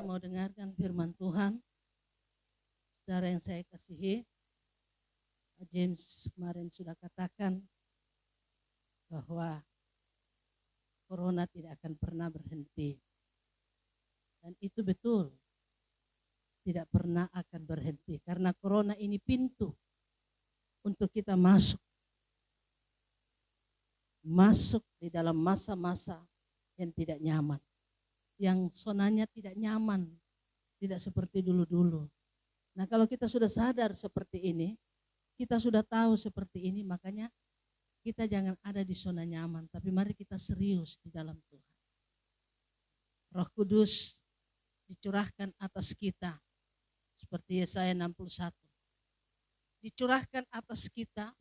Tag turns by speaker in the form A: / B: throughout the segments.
A: mau dengarkan firman Tuhan. Saudara yang saya kasihi, James kemarin sudah katakan bahwa corona tidak akan pernah berhenti. Dan itu betul, tidak pernah akan berhenti. Karena corona ini pintu untuk kita masuk di dalam masa-masa yang tidak nyaman. Yang sonanya tidak nyaman, tidak seperti dulu-dulu. Nah, kalau kita sudah sadar seperti ini, kita sudah tahu seperti ini, makanya kita jangan ada di zona nyaman, tapi mari kita serius di dalam Tuhan. Roh Kudus dicurahkan atas kita, seperti Yesaya 61. Dicurahkan atas kita,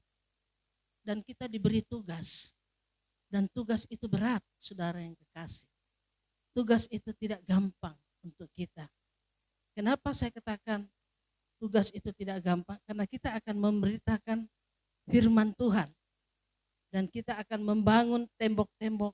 A: dan kita diberi tugas. Dan tugas itu berat, saudara yang kekasih. Tugas itu tidak gampang untuk kita. Kenapa saya katakan tugas itu tidak gampang? Karena kita akan memberitakan firman Tuhan. Dan kita akan membangun tembok-tembok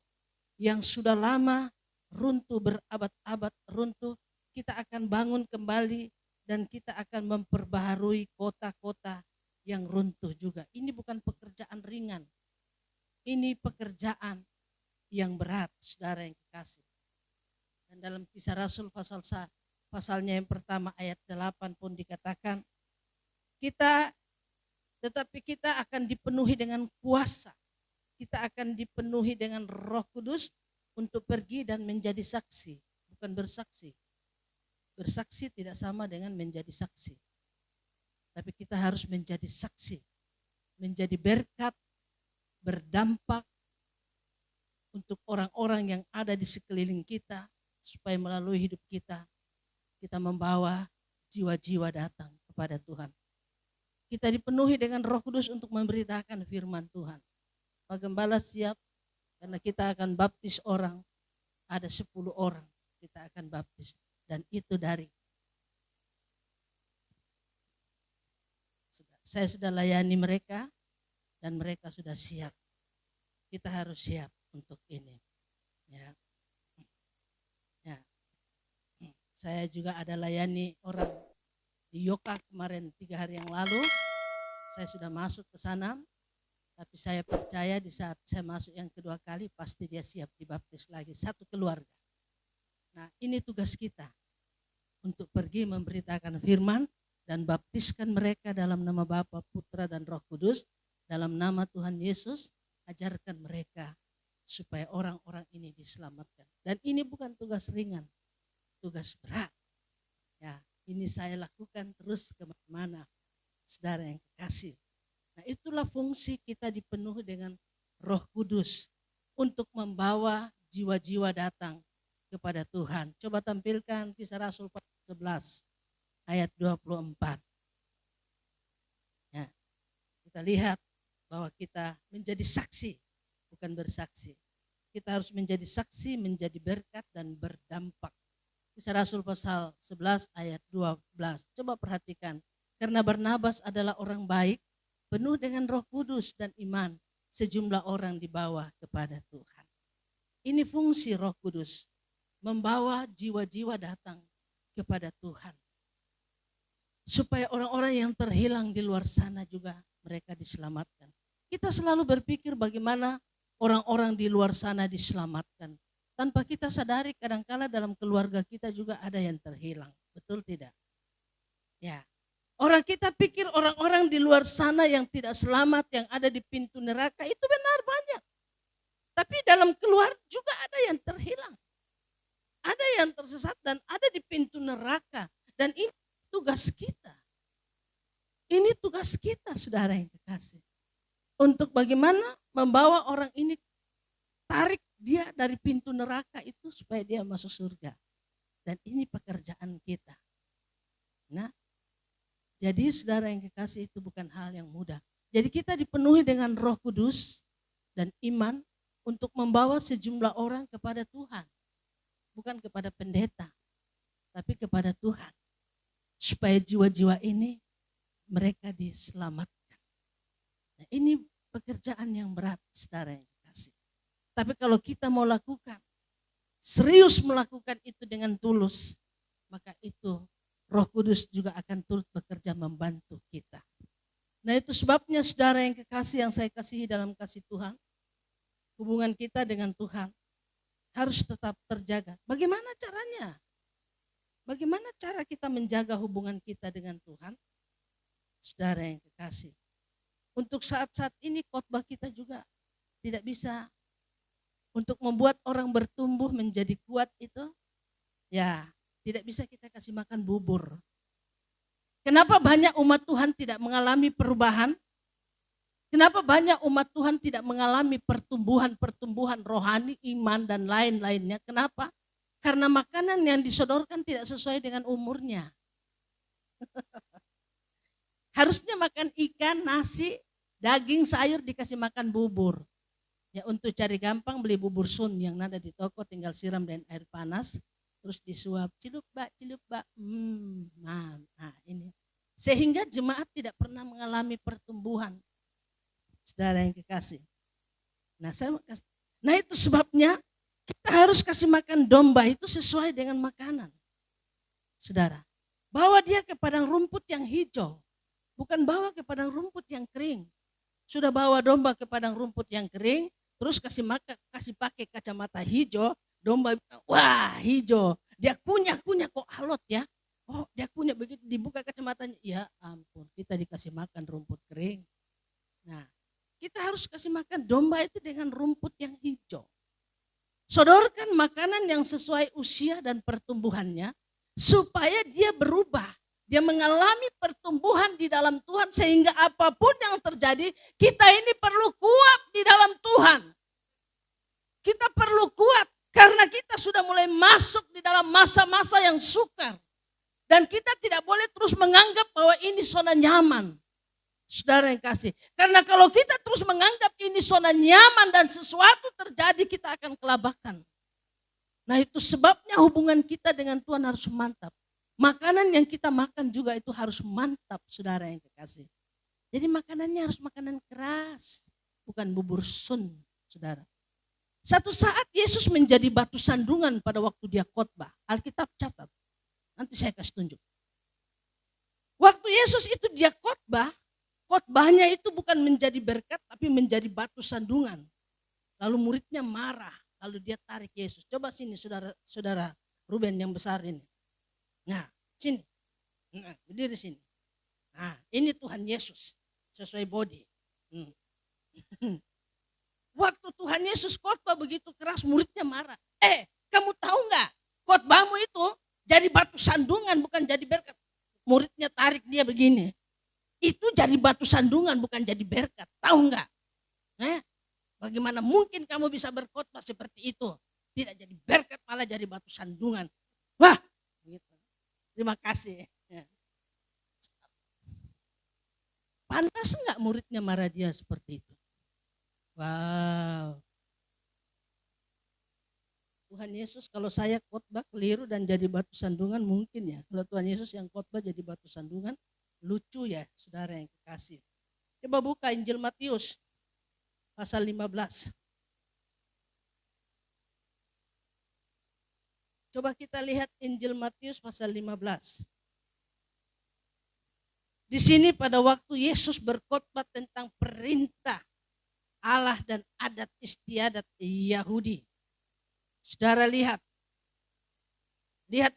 A: yang sudah lama runtuh, berabad-abad runtuh. Kita akan bangun kembali dan kita akan memperbaharui kota-kota yang runtuh juga. Ini bukan pekerjaan ringan. Ini pekerjaan yang berat, saudara yang kekasih. Dan dalam Kisah Rasul pasalnya yang pertama ayat 8 pun dikatakan, tetapi kita akan dipenuhi dengan kuasa. Kita akan dipenuhi dengan Roh Kudus untuk pergi dan menjadi saksi, bukan bersaksi. Bersaksi tidak sama dengan menjadi saksi. Tapi kita harus menjadi saksi, menjadi berkat, berdampak untuk orang-orang yang ada di sekeliling kita, supaya melalui hidup kita membawa jiwa-jiwa datang kepada Tuhan. Kita dipenuhi dengan Roh Kudus untuk memberitakan firman Tuhan. Pak Gembala siap, karena kita akan baptis orang, ada 10 orang kita akan baptis, dan itu dari saya sudah layani mereka dan mereka sudah siap. Kita harus siap untuk ini. Ya. Saya juga ada layani orang di Yoka kemarin 3 hari yang lalu. Saya sudah masuk ke sana, tapi saya percaya di saat saya masuk yang kedua kali pasti dia siap dibaptis lagi, satu keluarga. Nah, ini tugas kita untuk pergi memberitakan firman dan baptiskan mereka dalam nama Bapa, Putra dan Roh Kudus, dalam nama Tuhan Yesus. Ajarkan mereka supaya orang-orang ini diselamatkan. Dan ini bukan tugas ringan, tugas berat. Ya, ini saya lakukan terus kemana-mana, saudara yang kekasih. Nah, itulah fungsi kita dipenuhi dengan Roh Kudus untuk membawa jiwa-jiwa datang kepada Tuhan. Coba tampilkan Kisah Rasul 11 ayat 24. Ya, kita lihat bahwa kita menjadi saksi, bukan bersaksi. Kita harus menjadi saksi, menjadi berkat dan berdampak. Kisah Rasul pasal 11 ayat 12. Coba perhatikan. Karena Barnabas adalah orang baik, penuh dengan Roh Kudus dan iman, sejumlah orang dibawa kepada Tuhan. Ini fungsi Roh Kudus, membawa jiwa-jiwa datang kepada Tuhan. Supaya orang-orang yang terhilang di luar sana juga mereka diselamatkan. Kita selalu berpikir bagaimana orang-orang di luar sana diselamatkan. Tanpa kita sadari kadangkala dalam keluarga kita juga ada yang terhilang. Betul tidak? Ya. Orang kita pikir orang-orang di luar sana yang tidak selamat, yang ada di pintu neraka, itu benar banyak. Tapi dalam keluarga juga ada yang terhilang. Ada yang tersesat dan ada di pintu neraka. Dan ini tugas kita. Ini tugas kita, saudara yang kekasih. Untuk bagaimana membawa orang ini, tarik dia dari pintu neraka itu supaya dia masuk surga. Dan ini pekerjaan kita. Nah, jadi saudara yang kekasih, itu bukan hal yang mudah. Jadi kita dipenuhi dengan Roh Kudus dan iman untuk membawa sejumlah orang kepada Tuhan. Bukan kepada pendeta, tapi kepada Tuhan. Supaya jiwa-jiwa ini mereka diselamatkan. Nah, ini pekerjaan yang berat, saudara yang kekasih. Tapi kalau kita mau lakukan, serius melakukan itu dengan tulus, maka itu Roh Kudus juga akan turut bekerja membantu kita. Nah itu sebabnya saudara yang kekasih, yang saya kasihi dalam kasih Tuhan, hubungan kita dengan Tuhan harus tetap terjaga. Bagaimana caranya? Bagaimana cara kita menjaga hubungan kita dengan Tuhan? Saudara yang kekasih, untuk saat-saat ini khotbah kita juga tidak bisa untuk membuat orang bertumbuh menjadi kuat itu, ya tidak bisa kita kasih makan bubur. Kenapa banyak umat Tuhan tidak mengalami perubahan? Kenapa banyak umat Tuhan tidak mengalami pertumbuhan rohani, iman dan lain-lainnya? Kenapa? Karena makanan yang disodorkan tidak sesuai dengan umurnya. Harusnya makan ikan, nasi, daging, sayur, dikasih makan bubur. Ya untuk cari gampang beli bubur sun yang ada di toko, tinggal siram dengan air panas, terus disuap, cilup bak. Nah ini. Sehingga jemaat tidak pernah mengalami pertumbuhan. Saudara yang kekasih. Nah itu sebabnya kita harus kasih makan domba itu sesuai dengan makanan. Saudara, bawa dia ke padang rumput yang hijau. Bukan bawa ke padang rumput yang kering. Sudah bawa domba ke padang rumput yang kering, terus kasih pakai kacamata hijau, domba wah hijau. Dia kunyah kok alot ya. Oh dia kunyah begitu dibuka kacamatanya. Ya ampun, kita dikasih makan rumput kering. Nah kita harus kasih makan domba itu dengan rumput yang hijau. Sodorkan makanan yang sesuai usia dan pertumbuhannya supaya dia berubah. Dia mengalami pertumbuhan di dalam Tuhan sehingga apapun yang terjadi kita ini perlu kuat di dalam Tuhan. Kita perlu kuat karena kita sudah mulai masuk di dalam masa-masa yang sukar. Dan kita tidak boleh terus menganggap bahwa ini zona nyaman. Saudara yang kasih. Karena kalau kita terus menganggap ini zona nyaman dan sesuatu terjadi kita akan kelabakan. Nah itu sebabnya hubungan kita dengan Tuhan harus mantap. Makanan yang kita makan juga itu harus mantap saudara yang kekasih. Jadi makanannya harus makanan keras. Bukan bubur sun saudara. Satu saat Yesus menjadi batu sandungan pada waktu dia khotbah. Alkitab catat. Nanti saya kasih tunjuk. Waktu Yesus itu dia khotbahnya itu bukan menjadi berkat tapi menjadi batu sandungan. Lalu muridnya marah, lalu dia tarik Yesus. Coba sini saudara Ruben yang besar ini. Nah, sini. Nah, berdiri sini. Nah, ini Tuhan Yesus sesuai body. Waktu Tuhan Yesus khotbah begitu keras, muridnya marah. Kamu tahu nggak? Khotbahmu itu jadi batu sandungan bukan jadi berkat. Muridnya tarik dia begini. Itu jadi batu sandungan bukan jadi berkat. Tahu enggak? Bagaimana mungkin kamu bisa berkhotbah seperti itu? Tidak jadi berkat malah jadi batu sandungan. Wah, gitu. Terima kasih. Pantas enggak muridnya marah dia seperti itu? Wow. Tuhan Yesus kalau saya khotbah keliru dan jadi batu sandungan mungkin ya. Kalau Tuhan Yesus yang khotbah jadi batu sandungan, lucu ya saudara yang kekasih. Coba buka Injil Matius pasal 15. Coba kita lihat Injil Matius pasal 15. Di sini pada waktu Yesus berkhotbah tentang perintah Allah dan adat istiadat Yahudi. Saudara lihat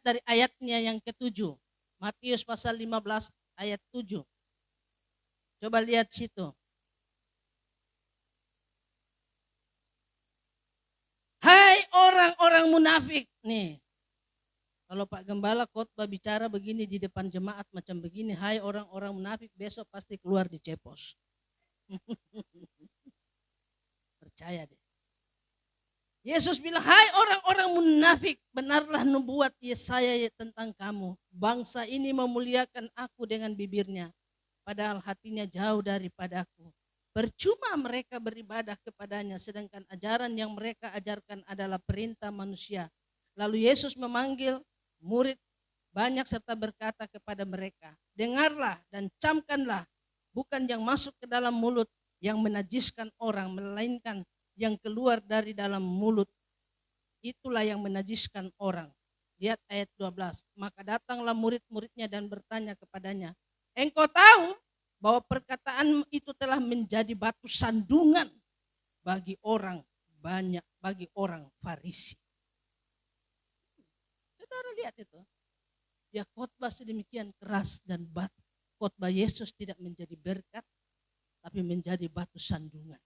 A: dari ayatnya yang ke-7. Matius pasal 15 ayat 7. Coba lihat situ. Hai orang-orang munafik. Nih. Kalau Pak Gembala khotbah bicara begini di depan jemaat macam begini. Hai orang-orang munafik, besok pasti keluar di Cepos. Percaya deh. Yesus bilang, hai orang-orang munafik, benarlah nubuat Yesaya tentang kamu. Bangsa ini memuliakan aku dengan bibirnya, padahal hatinya jauh daripadaku. Percuma mereka beribadah kepadanya, sedangkan ajaran yang mereka ajarkan adalah perintah manusia. Lalu Yesus memanggil murid banyak serta berkata kepada mereka, dengarlah dan camkanlah, bukan yang masuk ke dalam mulut yang menajiskan orang, melainkan yang keluar dari dalam mulut, itulah yang menajiskan orang. Lihat ayat 12. Maka datanglah murid-muridnya dan bertanya kepadanya, engkau tahu bahwa perkataan itu telah menjadi batu sandungan bagi orang banyak, bagi orang Farisi. Saudara lihat itu. Dia khotbah sedemikian keras dan khotbah Yesus tidak menjadi berkat, tapi menjadi batu sandungan.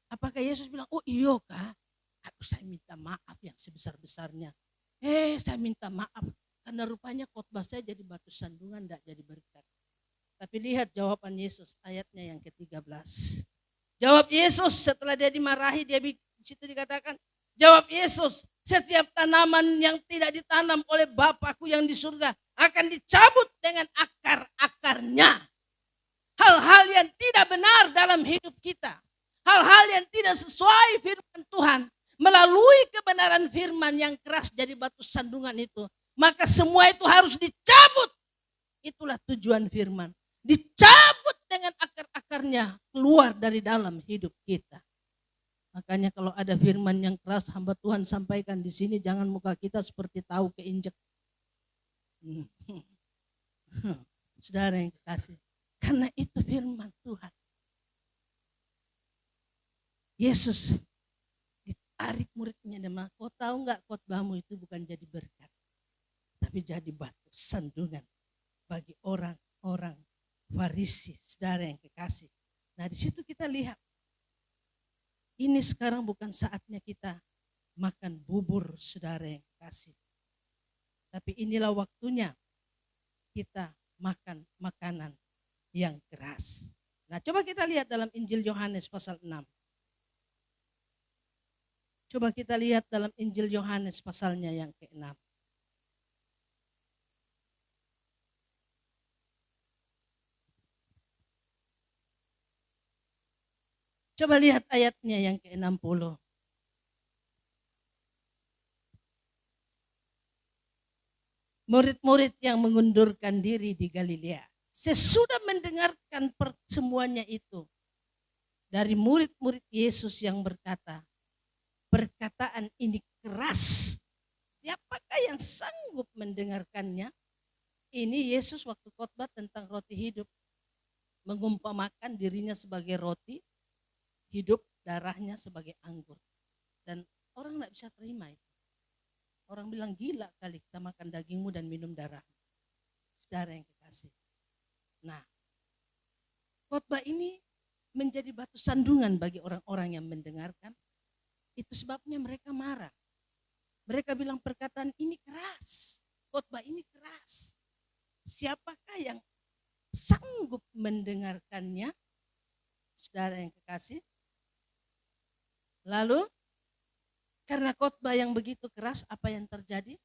A: Apakah Yesus bilang, oh iya kah? Aduh, saya minta maaf yang sebesar-besarnya. Saya minta maaf karena rupanya khotbah saya jadi batu sandungan, tidak jadi berkat. Tapi lihat jawaban Yesus ayatnya yang ke-13. Jawab Yesus setelah dia dimarahi, dia di situ dikatakan, jawab Yesus, setiap tanaman yang tidak ditanam oleh Bapakku yang di surga akan dicabut dengan akar-akarnya. Hal-hal yang tidak benar dalam hidup kita, hal-hal yang tidak sesuai firman Tuhan, melalui kebenaran firman yang keras jadi batu sandungan itu, maka semua itu harus dicabut. Itulah tujuan firman. Dicabut dengan akar-akarnya keluar dari dalam hidup kita. Makanya kalau ada firman yang keras hamba Tuhan sampaikan di sini, jangan muka kita seperti tahu keinjek. Saudara yang kekasih, karena itu firman Tuhan. Yesus ditarik muridnya dan bilang, kau tahu nggak khotbahmu itu bukan jadi berkat, tapi jadi batu sandungan bagi orang-orang Farisi. Saudara yang kekasih. Nah di situ kita lihat, ini sekarang bukan saatnya kita makan bubur, saudara yang kekasih. Tapi inilah waktunya kita makan makanan yang keras. Nah coba kita lihat dalam Injil Yohanes pasal 6. Coba kita lihat dalam Injil Yohanes pasalnya yang ke-6. Coba lihat ayatnya yang ke-60. Murid-murid yang mengundurkan diri di Galilea, sesudah mendengarkan semuanya itu dari murid-murid Yesus yang berkata, perkataan ini keras, siapakah yang sanggup mendengarkannya? Ini Yesus waktu khotbah tentang roti hidup, mengumpamakan dirinya sebagai roti hidup, darahnya sebagai anggur. Dan orang tidak bisa terima itu. Orang bilang gila kali kita makan dagingmu dan minum darah. Saudara yang kekasih. Nah, khotbah ini menjadi batu sandungan bagi orang-orang yang mendengarkan. Itu sebabnya mereka marah. Mereka bilang perkataan ini keras. Khotbah ini keras. Siapakah yang sanggup mendengarkannya? Saudara yang kekasih. Lalu karena khotbah yang begitu keras, apa yang terjadi?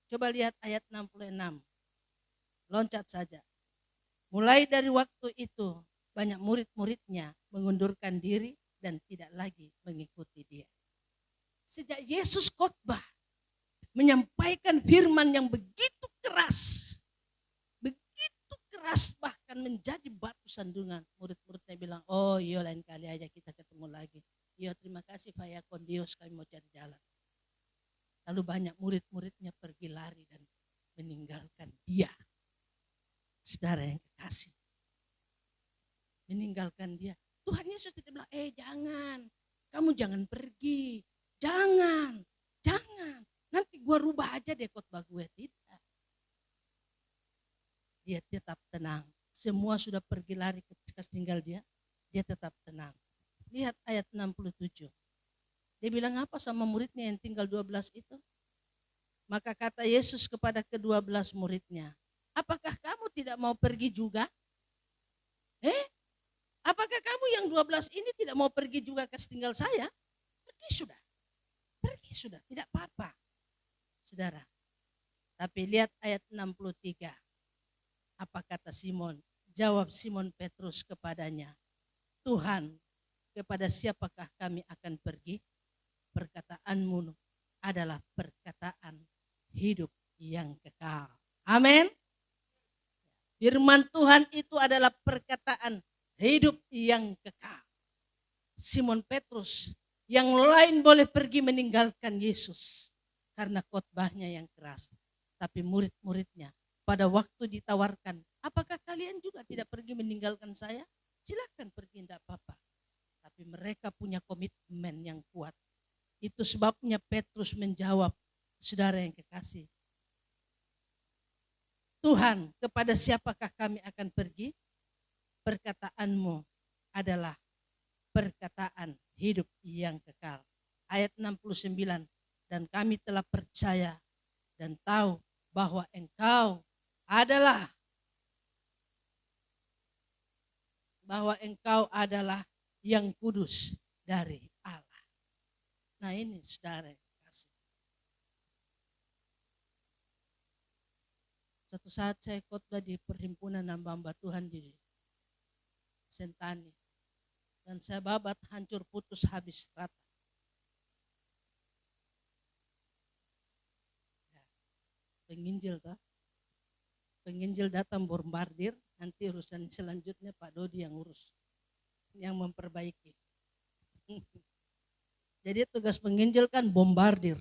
A: Coba lihat ayat 66. Loncat saja. Mulai dari waktu itu banyak murid-muridnya mengundurkan diri dan tidak lagi mengikuti dia. Sejak Yesus khotbah menyampaikan firman yang begitu keras, bahkan menjadi batu sandungan, murid-muridnya bilang, oh iya lain kali aja kita ketemu lagi. Iya terima kasih Pak Yakon Dios, kami mau cari jalan. Lalu banyak murid-muridnya pergi lari dan meninggalkan dia. Saudara yang kekasih, meninggalkan dia. Tuhan Yesus tidak bilang, jangan, kamu jangan pergi, jangan, nanti gua rubah aja deh khotbah gue. Tidak. Dia tetap tenang. Semua sudah pergi lari ketika tinggal dia tetap tenang. Lihat ayat 67. Dia bilang apa sama muridnya yang tinggal 12 itu? Maka kata Yesus kepada ke-12 muridnya, apakah kamu tidak mau pergi juga? Apakah kamu yang 12 ini tidak mau pergi juga ke tinggal saya? Pergi sudah, tidak apa-apa. Saudara, tapi lihat ayat 63. Apa kata Simon? Jawab Simon Petrus kepadanya, Tuhan, kepada siapakah kami akan pergi? Perkataanmu adalah perkataan hidup yang kekal. Amin. Firman Tuhan itu adalah perkataan hidup yang kekal. Simon Petrus yang lain boleh pergi meninggalkan Yesus, karena khotbahnya yang keras. Tapi murid-muridnya pada waktu ditawarkan, apakah kalian juga tidak pergi meninggalkan saya? Silakan pergi, tidak apa-apa. Tapi mereka punya komitmen yang kuat. Itu sebabnya Petrus menjawab, saudara yang kekasih, Tuhan, kepada siapakah kami akan pergi? Perkataanmu adalah perkataan hidup yang kekal. Ayat 69, dan kami telah percaya dan tahu bahwa engkau adalah yang kudus dari Allah. Nah ini saudara yang kasih. Suatu saat saya khotbah di perhimpunan hamba-hamba Tuhan di Sentani. Dan saya babat hancur putus habis rata. Penginjil toh. Penginjil datang bombardir, nanti urusan selanjutnya Pak Dodi yang urus, yang memperbaiki. Jadi tugas penginjil kan bombardir,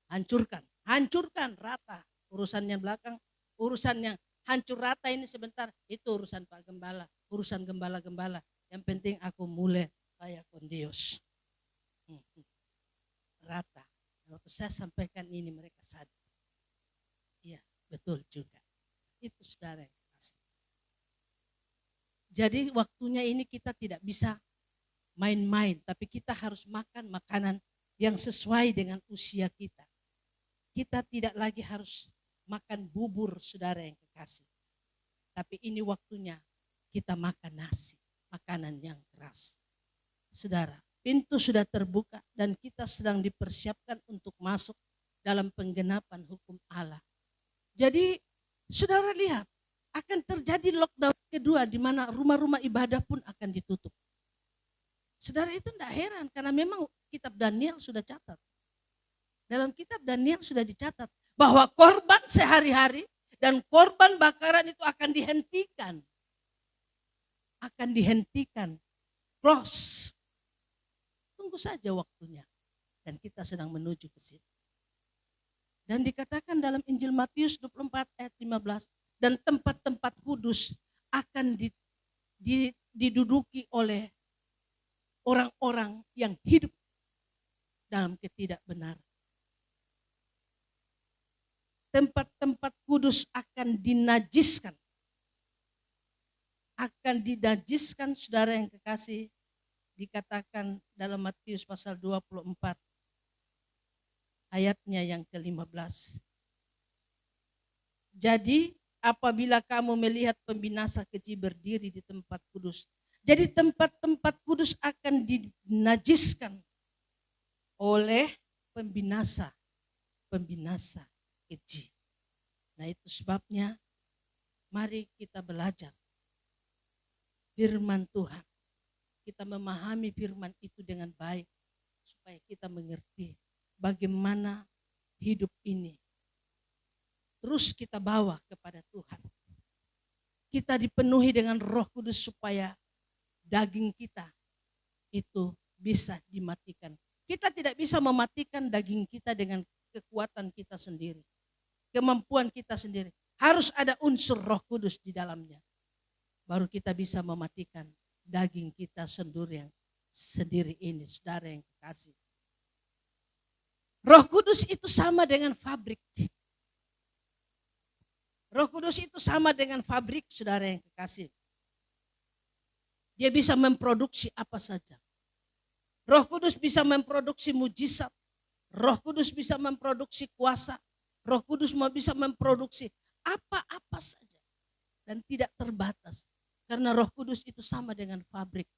A: hancurkan rata. Urusannya belakang, urusannya hancur rata ini sebentar, itu urusan Pak Gembala, urusan gembala-gembala. Yang penting aku mulai kayak kondios. Rata. Waktu saya sampaikan ini mereka sadar. Iya, betul juga. Itu saudara yang kasih. Jadi waktunya ini kita tidak bisa main-main, tapi kita harus makan makanan yang sesuai dengan usia kita. Kita tidak lagi harus makan bubur, saudara yang kekasih. Tapi ini waktunya kita makan nasi, makanan yang keras. Saudara, pintu sudah terbuka dan kita sedang dipersiapkan untuk masuk dalam penggenapan hukum Allah. Jadi saudara lihat, akan terjadi lockdown kedua di mana rumah-rumah ibadah pun akan ditutup. Saudara itu tidak heran karena memang kitab Daniel sudah catat. Dalam kitab Daniel sudah dicatat bahwa korban sehari-hari dan korban bakaran itu akan dihentikan. Akan dihentikan. Close. Tunggu saja waktunya. Dan kita sedang menuju ke situ. Dan dikatakan dalam Injil Matius 24 ayat 15, dan tempat-tempat kudus akan diduduki oleh orang-orang yang hidup dalam ketidakbenaran. Tempat-tempat kudus akan dinajiskan. Akan dinajiskan, saudara yang kekasih, dikatakan dalam Matius pasal 24 ayatnya yang ke-15. Jadi apabila kamu melihat pembinasa keji berdiri di tempat kudus. Jadi tempat-tempat kudus akan dinajiskan oleh pembinasa keji. Nah itu sebabnya mari kita belajar firman Tuhan. Kita memahami firman itu dengan baik supaya kita mengerti bagaimana hidup ini terus kita bawa kepada Tuhan. Kita dipenuhi dengan Roh Kudus supaya daging kita itu bisa dimatikan. Kita tidak bisa mematikan daging kita dengan kekuatan kita sendiri. Kemampuan kita sendiri. Harus ada unsur Roh Kudus di dalamnya. Baru kita bisa mematikan daging kita sendiri ini, saudara yang kekasih. Roh Kudus itu sama dengan pabrik. Roh Kudus itu sama dengan pabrik, saudara yang kekasih. Dia bisa memproduksi apa saja. Roh Kudus bisa memproduksi mujizat. Roh Kudus bisa memproduksi kuasa. Roh Kudus bisa memproduksi apa-apa saja. Dan tidak terbatas. Karena Roh Kudus itu sama dengan pabrik.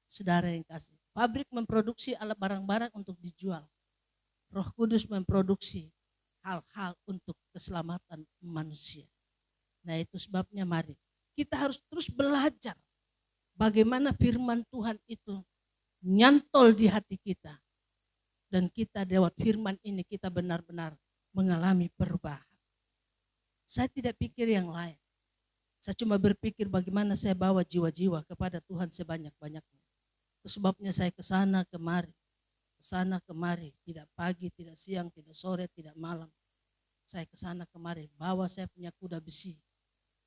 A: Saudara yang kasih. Pabrik memproduksi alat barang-barang untuk dijual. Roh Kudus memproduksi hal-hal untuk keselamatan manusia. Nah itu sebabnya mari kita harus terus belajar bagaimana firman Tuhan itu nyantol di hati kita. Dan kita lewat firman ini kita benar-benar mengalami perubahan. Saya tidak pikir yang lain. Saya cuma berpikir bagaimana saya bawa jiwa-jiwa kepada Tuhan sebanyak-banyaknya. Itu sebabnya saya ke sana kemari. Kesana kemari, tidak pagi, tidak siang, tidak sore, tidak malam. Saya kesana kemari, bawa saya punya kuda besi,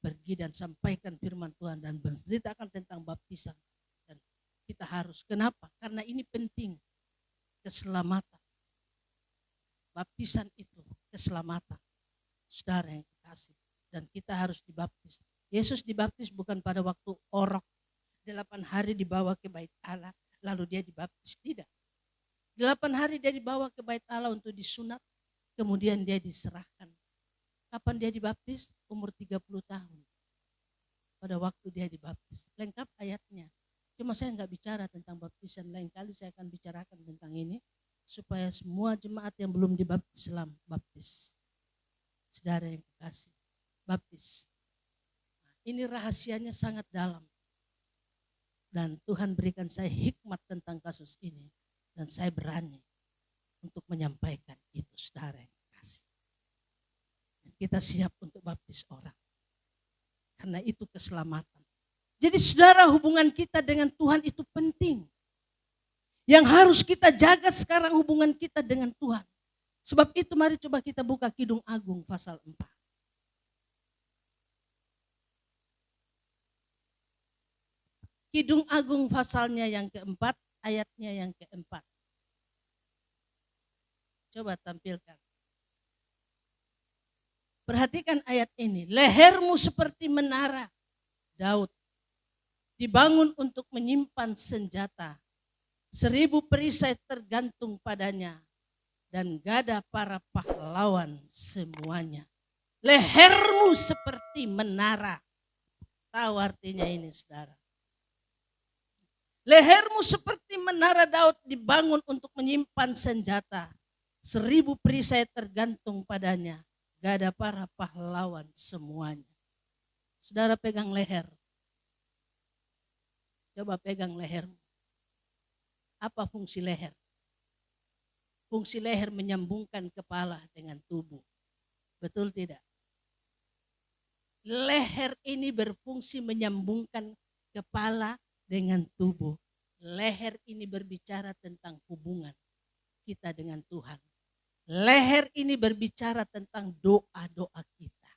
A: pergi dan sampaikan firman Tuhan dan berceritakan tentang baptisan. Dan kita harus, kenapa? Karena ini penting, keselamatan. Baptisan itu keselamatan, saudara yang kekasih. Dan kita harus dibaptis. Yesus dibaptis bukan pada waktu orok, 8 hari dibawa ke bait Allah, lalu dia dibaptis. Tidak. 8 hari dia dibawa ke bait Allah untuk disunat, kemudian dia diserahkan. Kapan dia dibaptis? Umur 30 tahun. Pada waktu dia dibaptis. Lengkap ayatnya. Cuma saya enggak bicara tentang baptisan. Lain kali saya akan bicarakan tentang ini. Supaya semua jemaat yang belum dibaptis Islam, baptis. Saudara yang kekasih, baptis. Nah, ini rahasianya sangat dalam. Dan Tuhan berikan saya hikmat tentang kasus ini. Dan saya berani untuk menyampaikan itu, saudara yang kekasih. Dan kita siap untuk baptis orang. Karena itu keselamatan. Jadi saudara, hubungan kita dengan Tuhan itu penting. Yang harus kita jaga sekarang hubungan kita dengan Tuhan. Sebab itu mari coba kita buka Kidung Agung pasal 4. Kidung Agung pasalnya yang keempat, ayatnya yang keempat. Coba tampilkan. Perhatikan ayat ini. Lehermu seperti menara Daud, dibangun untuk menyimpan senjata. 1000 perisai tergantung padanya, dan gada para pahlawan semuanya. Lehermu seperti menara. Tahu artinya ini, saudara? Lehermu seperti menara Daud, dibangun untuk menyimpan senjata. 1000 perisai tergantung padanya, gada para pahlawan semuanya. Saudara pegang leher. Coba pegang lehermu. Apa fungsi leher? Fungsi leher menyambungkan kepala dengan tubuh. Betul tidak? Leher ini berfungsi menyambungkan kepala dengan tubuh. Leher ini berbicara tentang hubungan kita dengan Tuhan. Leher ini berbicara tentang doa-doa kita.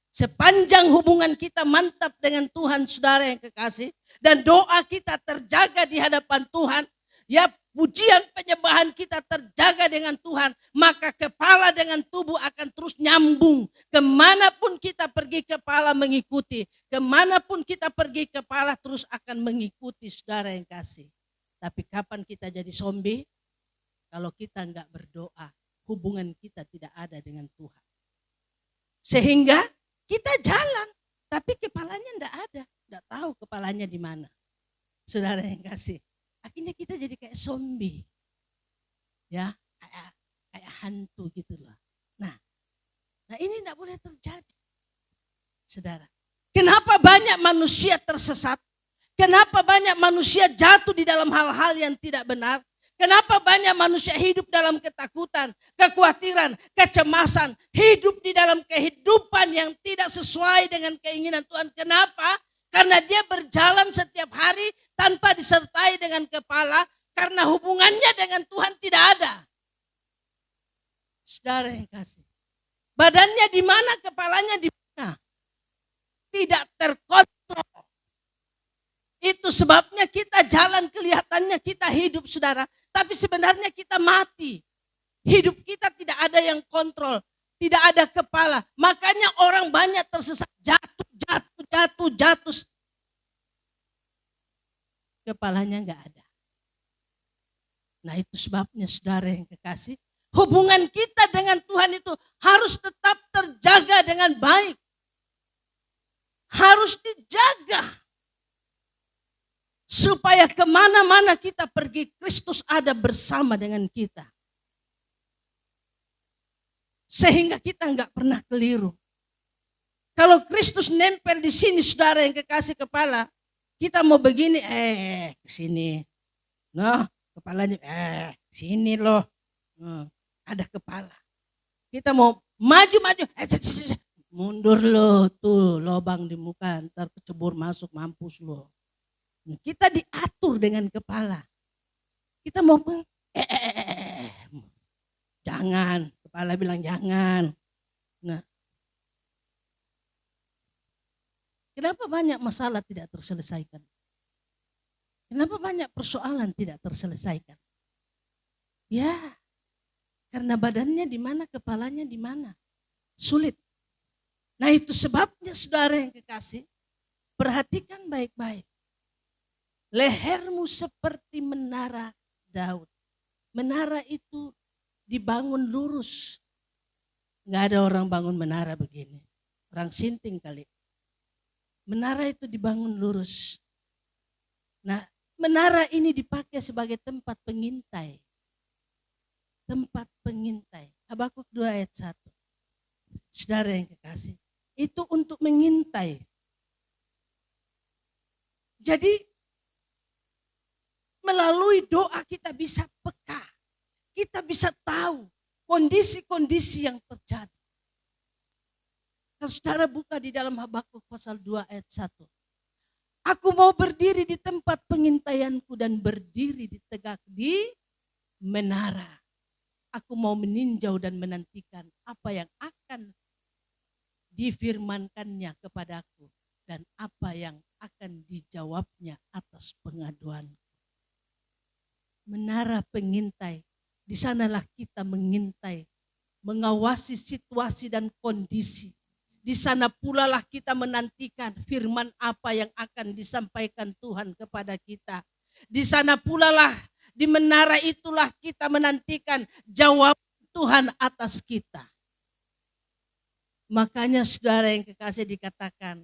A: Sepanjang hubungan kita mantap dengan Tuhan, saudara yang kekasih, dan doa kita terjaga di hadapan Tuhan, ya, pujian penyembahan kita terjaga dengan Tuhan, maka kepala dengan tubuh akan terus nyambung. Kemanapun kita pergi, kepala mengikuti. Kemanapun kita pergi, kepala terus akan mengikuti, saudara yang kasih. Tapi kapan kita jadi zombie? Kalau kita enggak berdoa, hubungan kita tidak ada dengan Tuhan. Sehingga kita jalan, tapi kepalanya enggak ada. Enggak tahu kepalanya di mana. Saudara yang kasih. Akhirnya kita jadi kayak zombie. Ya, kayak hantu gitu loh. Nah ini tidak boleh terjadi. Saudara, kenapa banyak manusia tersesat? Kenapa banyak manusia jatuh di dalam hal-hal yang tidak benar? Kenapa banyak manusia hidup dalam ketakutan, kekhawatiran, kecemasan, hidup di dalam kehidupan yang tidak sesuai dengan keinginan Tuhan? Kenapa? Karena dia berjalan setiap hari tanpa disertai dengan kepala, karena hubungannya dengan Tuhan tidak ada. Saudara yang kasih, badannya di mana, kepalanya di mana? Tidak terkontrol. Itu sebabnya kita jalan kelihatannya kita hidup, saudara, tapi sebenarnya kita mati. Hidup kita tidak ada yang kontrol, tidak ada kepala. Makanya orang banyak tersesat, jatuh. Kepalanya enggak ada. Nah itu sebabnya, saudara yang kekasih, hubungan kita dengan Tuhan itu harus tetap terjaga dengan baik. Harus dijaga. Supaya kemana-mana kita pergi, Kristus ada bersama dengan kita. Sehingga kita enggak pernah keliru. Kalau Kristus nempel di sini, saudara yang kekasih, kepala, kita mau begini, ke sini. Nah, kepalanya, sini loh. Ada kepala. Kita mau maju, mundur loh, tuh lobang di muka, ntar kecebur masuk, mampus loh. Kita diatur dengan kepala. Kita mau Jangan, kepala bilang jangan. Nah, kenapa banyak masalah tidak terselesaikan? Kenapa banyak persoalan tidak terselesaikan? Ya, karena badannya di mana, kepalanya di mana. Sulit. Nah, itu sebabnya saudara yang kekasih, perhatikan baik-baik. Lehermu seperti menara Daud. Menara itu dibangun lurus. Nggak ada orang bangun menara begini. Orang sinting kali. Menara itu dibangun lurus. Nah, menara ini dipakai sebagai tempat pengintai. Tempat pengintai. Habakuk 2 ayat 1. Saudara yang kekasih. Itu untuk mengintai. Jadi melalui doa kita bisa peka. Kita bisa tahu kondisi-kondisi yang terjadi. Kalau saudara buka di dalam Habakuk pasal 2 ayat 1. Aku mau berdiri di tempat pengintaianku dan berdiri di tegak di menara. Aku mau meninjau dan menantikan apa yang akan difirmankannya kepadaku dan apa yang akan dijawabnya atas pengaduan. Menara pengintai, di sanalah kita mengintai, mengawasi situasi dan kondisi. Di sana pula lah kita menantikan firman apa yang akan disampaikan Tuhan kepada kita. Di sana pula lah, di menara itulah kita menantikan jawab Tuhan atas kita. Makanya saudara yang kekasih dikatakan,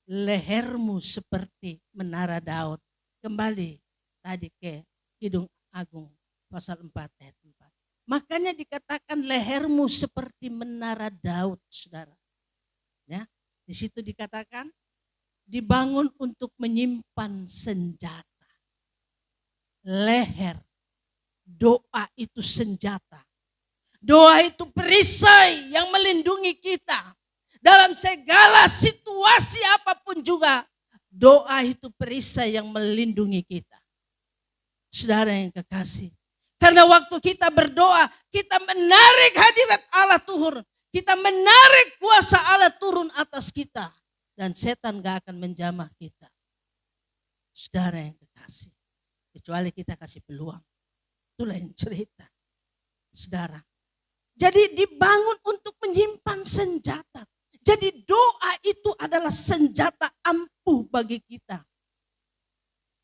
A: lehermu seperti menara Daud. Kembali tadi ke Kidung Agung pasal 4 ayat 4. Makanya dikatakan lehermu seperti menara Daud, saudara. Ya, di situ dikatakan dibangun untuk menyimpan senjata. Leher, doa itu senjata. Doa itu perisai yang melindungi kita. Dalam segala situasi apapun juga, doa itu perisai yang melindungi kita. Saudara yang kekasih, karena waktu kita berdoa, kita menarik hadirat Allah turun. Kita menarik kuasa Allah turun atas kita. Dan setan gak akan menjamah kita. Saudara yang kekasih, kecuali kita kasih peluang. Itulah yang cerita. Saudara. Jadi dibangun untuk menyimpan senjata. Jadi doa itu adalah senjata ampuh bagi kita.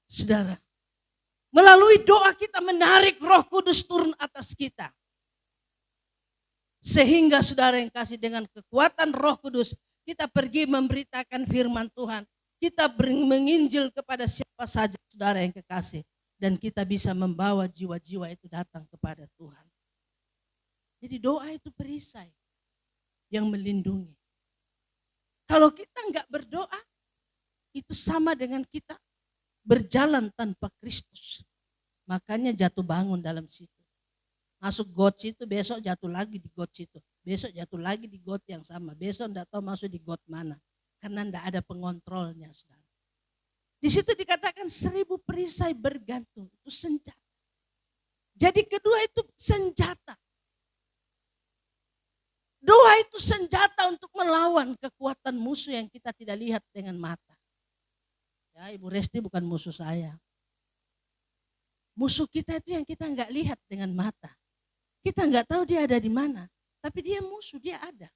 A: Saudara. Melalui doa kita menarik Roh Kudus turun atas kita. Sehingga saudara yang kasih dengan kekuatan Roh Kudus, kita pergi memberitakan firman Tuhan. Kita menginjil kepada siapa saja saudara yang kekasih. Dan kita bisa membawa jiwa-jiwa itu datang kepada Tuhan. Jadi doa itu perisai yang melindungi. Kalau kita enggak berdoa, itu sama dengan kita berjalan tanpa Kristus. Makanya jatuh bangun dalam situ. Masuk got situ, besok jatuh lagi di got situ. Besok jatuh lagi di got yang sama. Besok enggak tahu masuk di got mana. Karena enggak ada pengontrolnya, saudara. Di situ dikatakan 1000 perisai bergantung. Itu senjata. Jadi kedua itu senjata. Doa itu senjata untuk melawan kekuatan musuh yang kita tidak lihat dengan mata. Ya, Ibu Resti bukan musuh saya. Musuh kita itu yang kita enggak lihat dengan mata. Kita enggak tahu dia ada di mana. Tapi dia musuh, dia ada.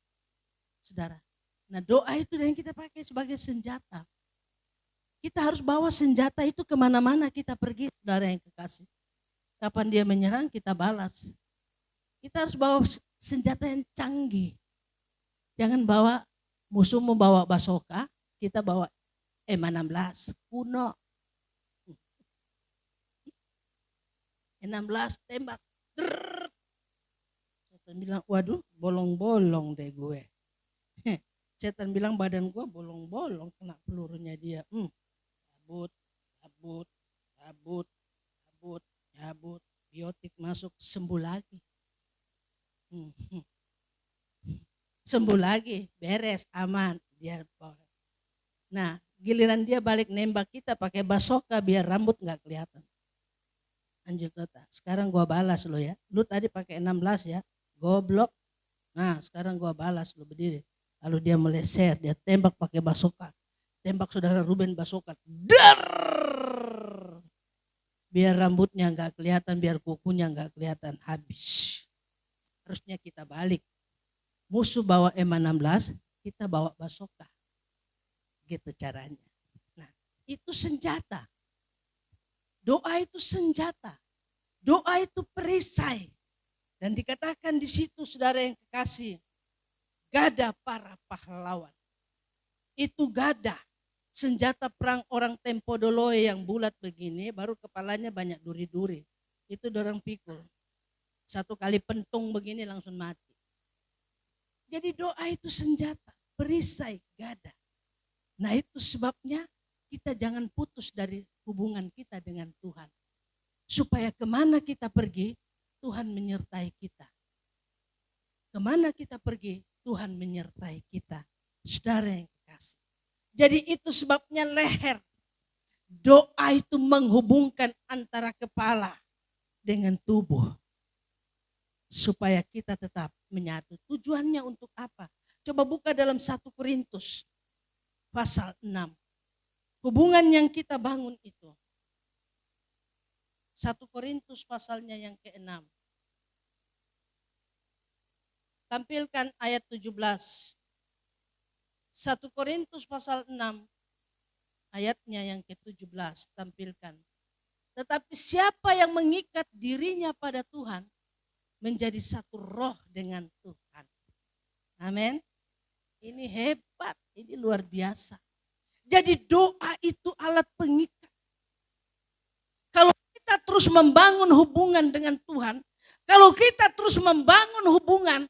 A: Saudara. Nah doa itu yang kita pakai sebagai senjata. Kita harus bawa senjata itu kemana-mana kita pergi, saudara yang kekasih. Kapan dia menyerang kita balas. Kita harus bawa senjata yang canggih. Jangan bawa, musuhmu bawa basoka, kita bawa M16 kuno. 16 tembak. Setan bilang, waduh bolong-bolong deh gue. Setan bilang badan gue bolong-bolong kena pelurunya dia. Cabut, cabut, cabut, cabut, cabut. Biotik masuk, sembuh lagi. Sembuh lagi, beres, aman. Dia. Nah, giliran dia balik nembak kita pakai basoka biar rambut nggak kelihatan. Lanjut Tota, sekarang gua balas lo ya. Lu tadi pakai 16 ya, goblok. Nah sekarang gua balas, lu berdiri. Lalu dia meleser, dia tembak pakai basoka. Tembak saudara Ruben basoka. Dar! Biar rambutnya nggak kelihatan, biar kukunya nggak kelihatan, habis. Harusnya kita balik. Musuh bawa M16, kita bawa basoka. Gitu caranya. Nah, itu senjata. Doa itu senjata. Doa itu perisai. Dan dikatakan di situ saudara yang kekasih, gada para pahlawan. Itu gada. Senjata perang orang tempo dolo yang bulat begini, baru kepalanya banyak duri-duri. Itu dorang pikul. Satu kali pentung begini langsung mati. Jadi doa itu senjata, perisai, gada. Nah itu sebabnya kita jangan putus dari hubungan kita dengan Tuhan. Supaya kemana kita pergi, Tuhan menyertai kita. Kemana kita pergi, Tuhan menyertai kita. Saudara yang kekasih. Jadi itu sebabnya leher. Doa itu menghubungkan antara kepala dengan tubuh. Supaya kita tetap menyatu. Tujuannya untuk apa? Coba buka dalam 1 Korintus pasal 6. Hubungan yang kita bangun itu. 1 Korintus pasalnya yang ke-6. Tampilkan ayat 17. 1 Korintus pasal 6 ayatnya yang ke-17 tampilkan. Tetapi siapa yang mengikat dirinya pada Tuhan menjadi satu roh dengan Tuhan. Amin. Ini hebat, ini luar biasa. Jadi doa itu alat pengikat. Kalau kita terus membangun hubungan dengan Tuhan, kalau kita terus membangun hubungan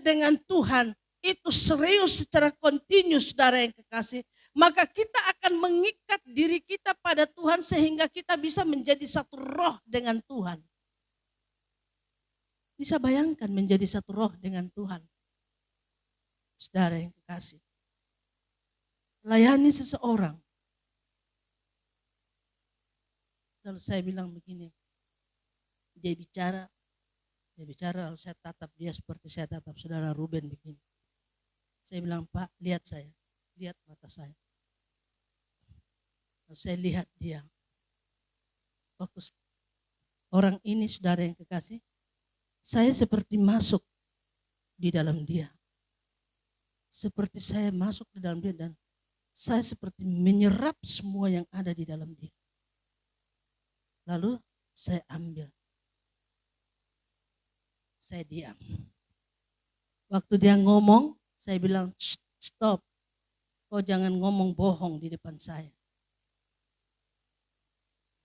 A: dengan Tuhan, itu serius secara kontinu saudara yang kekasih, maka kita akan mengikat diri kita pada Tuhan sehingga kita bisa menjadi satu roh dengan Tuhan. Bisa bayangkan menjadi satu roh dengan Tuhan. Saudara yang kekasih. Layani seseorang. Lalu saya bilang begini. Dia bicara lalu saya tatap dia seperti saya tatap saudara Ruben begini. Saya bilang, Pak, lihat saya. Lihat mata saya. Lalu saya lihat dia. Waktu orang ini saudara yang kekasih, saya seperti masuk di dalam dia. Seperti saya masuk di dalam dia dan saya seperti menyerap semua yang ada di dalam dia. Lalu saya ambil. Saya diam. Waktu dia ngomong, saya bilang, stop. Kau jangan ngomong bohong di depan saya.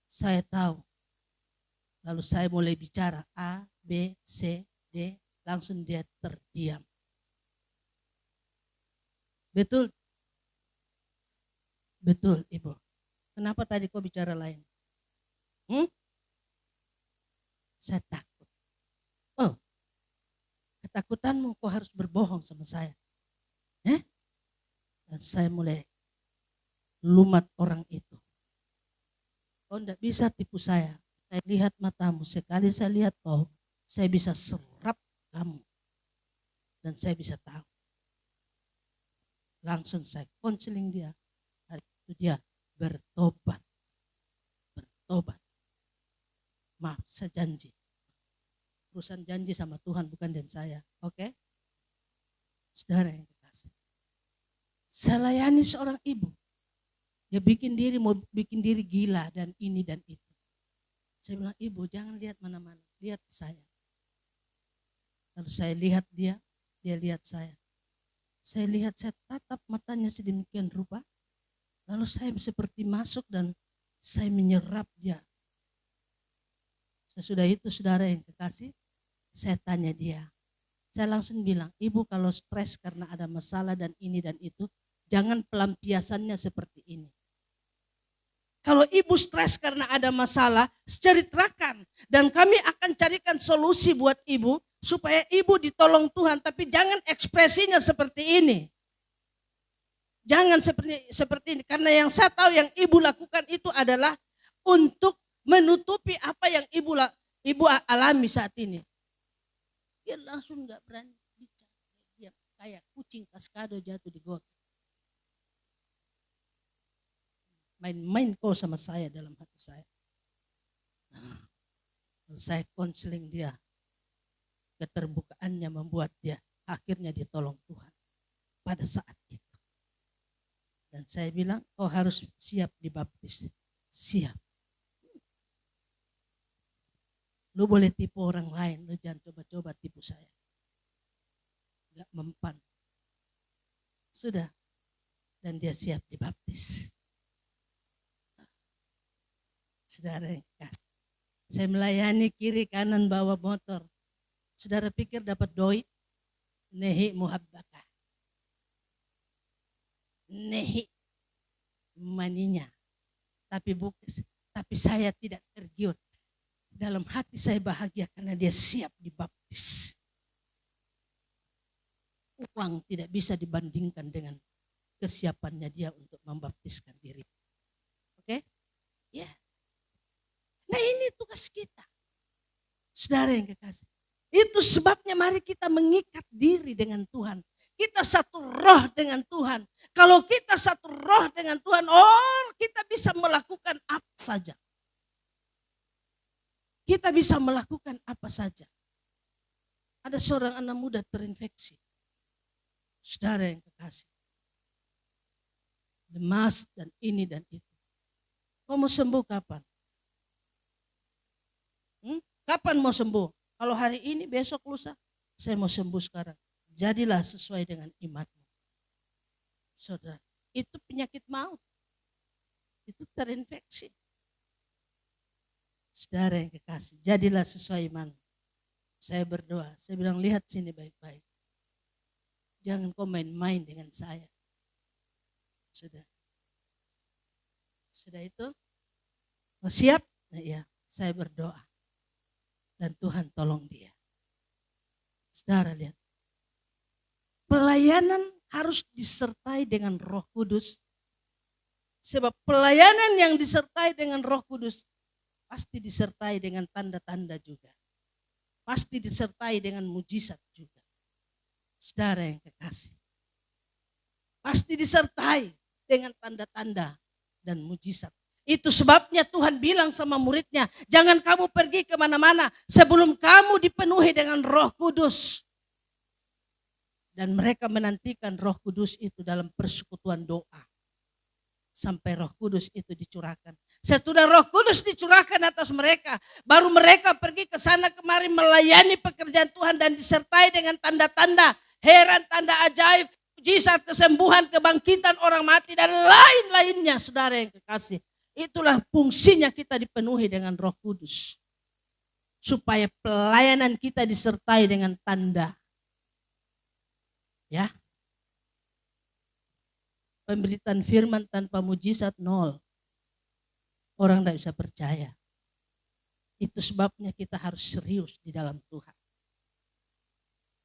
A: Saya tahu. Lalu saya mulai bicara A, B, C, D. Langsung dia terdiam. Betul? Betul, Ibu. Kenapa tadi kau bicara lain? Saya takut. Oh, ketakutanmu kau harus berbohong sama saya. Dan saya mulai lumat orang itu. Kau tidak bisa tipu saya. Saya lihat matamu. Sekali saya lihat kau, saya bisa serap kamu. Dan saya bisa tahu. Langsung saya konseling dia. Hari itu dia bertobat. Bertobat. Maaf, saya janji. Urusan janji sama Tuhan bukan dengan saya. Oke? Saudara yang kekasih. Saya layani seorang ibu. Dia mau bikin diri gila dan ini dan itu. Saya bilang, ibu jangan lihat mana-mana. Lihat saya. Lalu saya lihat dia lihat saya. Saya lihat, saya tatap matanya sedemikian rupa. Lalu saya seperti masuk dan saya menyerap dia. Sesudah itu saudara yang kekasih, saya tanya dia. Saya langsung bilang, ibu kalau stres karena ada masalah dan ini dan itu, jangan pelampiasannya seperti ini. Kalau ibu stres karena ada masalah, ceritakan. Dan kami akan carikan solusi buat ibu, supaya ibu ditolong Tuhan. Tapi jangan ekspresinya seperti ini. Jangan seperti ini. Karena yang saya tahu yang ibu lakukan itu adalah untuk menutupi apa yang ibu alami saat ini. Dia langsung gak berani bicara. Dia kayak kucing kaskado jatuh di got. Main-main kau sama saya dalam hati saya. Saya konseling dia. Keterbukaannya membuat dia akhirnya ditolong Tuhan pada saat itu. Dan saya bilang, kau harus siap dibaptis. Siap. Lu boleh tipu orang lain, lu jangan coba-coba tipu saya. Gak mempan. Sudah. Dan dia siap dibaptis. Saudara yang kasih. Saya melayani kiri kanan bawa motor. Saudara pikir dapat doi? Nehi muhabbaka. Nehi maninya. Tapi saya tidak tergiur. Dalam hati saya bahagia karena dia siap dibaptis. Uang tidak bisa dibandingkan dengan kesiapannya dia untuk membaptiskan diri. Oke? Ya. Nah ini tugas kita. Saudara yang kekasih. Itu sebabnya mari kita mengikat diri dengan Tuhan. Kita satu roh dengan Tuhan. Kalau kita satu roh dengan Tuhan, kita bisa melakukan apa saja. Kita bisa melakukan apa saja. Ada seorang anak muda terinfeksi. Saudara yang kekasih. Lemas dan ini dan itu. Kau mau sembuh kapan? Kapan mau sembuh? Kalau hari ini, besok, lusa, saya mau sembuh sekarang. Jadilah sesuai dengan imanmu. Saudara, itu penyakit maut. Itu terinfeksi. Saudara yang kekasih, jadilah sesuai iman. Saya berdoa, saya bilang lihat sini baik-baik. Jangan kau main-main dengan saya. Sudah itu? Oh, siap? Nah, ya, saya berdoa. Dan Tuhan tolong dia. Saudara lihat. Pelayanan harus disertai dengan Roh Kudus. Sebab pelayanan yang disertai dengan Roh Kudus pasti disertai dengan tanda-tanda juga. Pasti disertai dengan mujizat juga. Saudara yang kekasih. Pasti disertai dengan tanda-tanda dan mujizat. Itu sebabnya Tuhan bilang sama muridnya, jangan kamu pergi kemana-mana sebelum kamu dipenuhi dengan Roh Kudus. Dan mereka menantikan Roh Kudus itu dalam persekutuan doa. Sampai Roh Kudus itu dicurahkan. Setelah Roh Kudus dicurahkan atas mereka, baru mereka pergi ke sana kemari melayani pekerjaan Tuhan dan disertai dengan tanda-tanda, heran, tanda ajaib, mujizat, kesembuhan, kebangkitan orang mati dan lain-lainnya, saudara yang kekasih. Itulah fungsinya kita dipenuhi dengan Roh Kudus. Supaya pelayanan kita disertai dengan tanda. Ya. Pemberitaan firman tanpa mujizat nol. Orang tidak bisa percaya. Itu sebabnya kita harus serius di dalam Tuhan.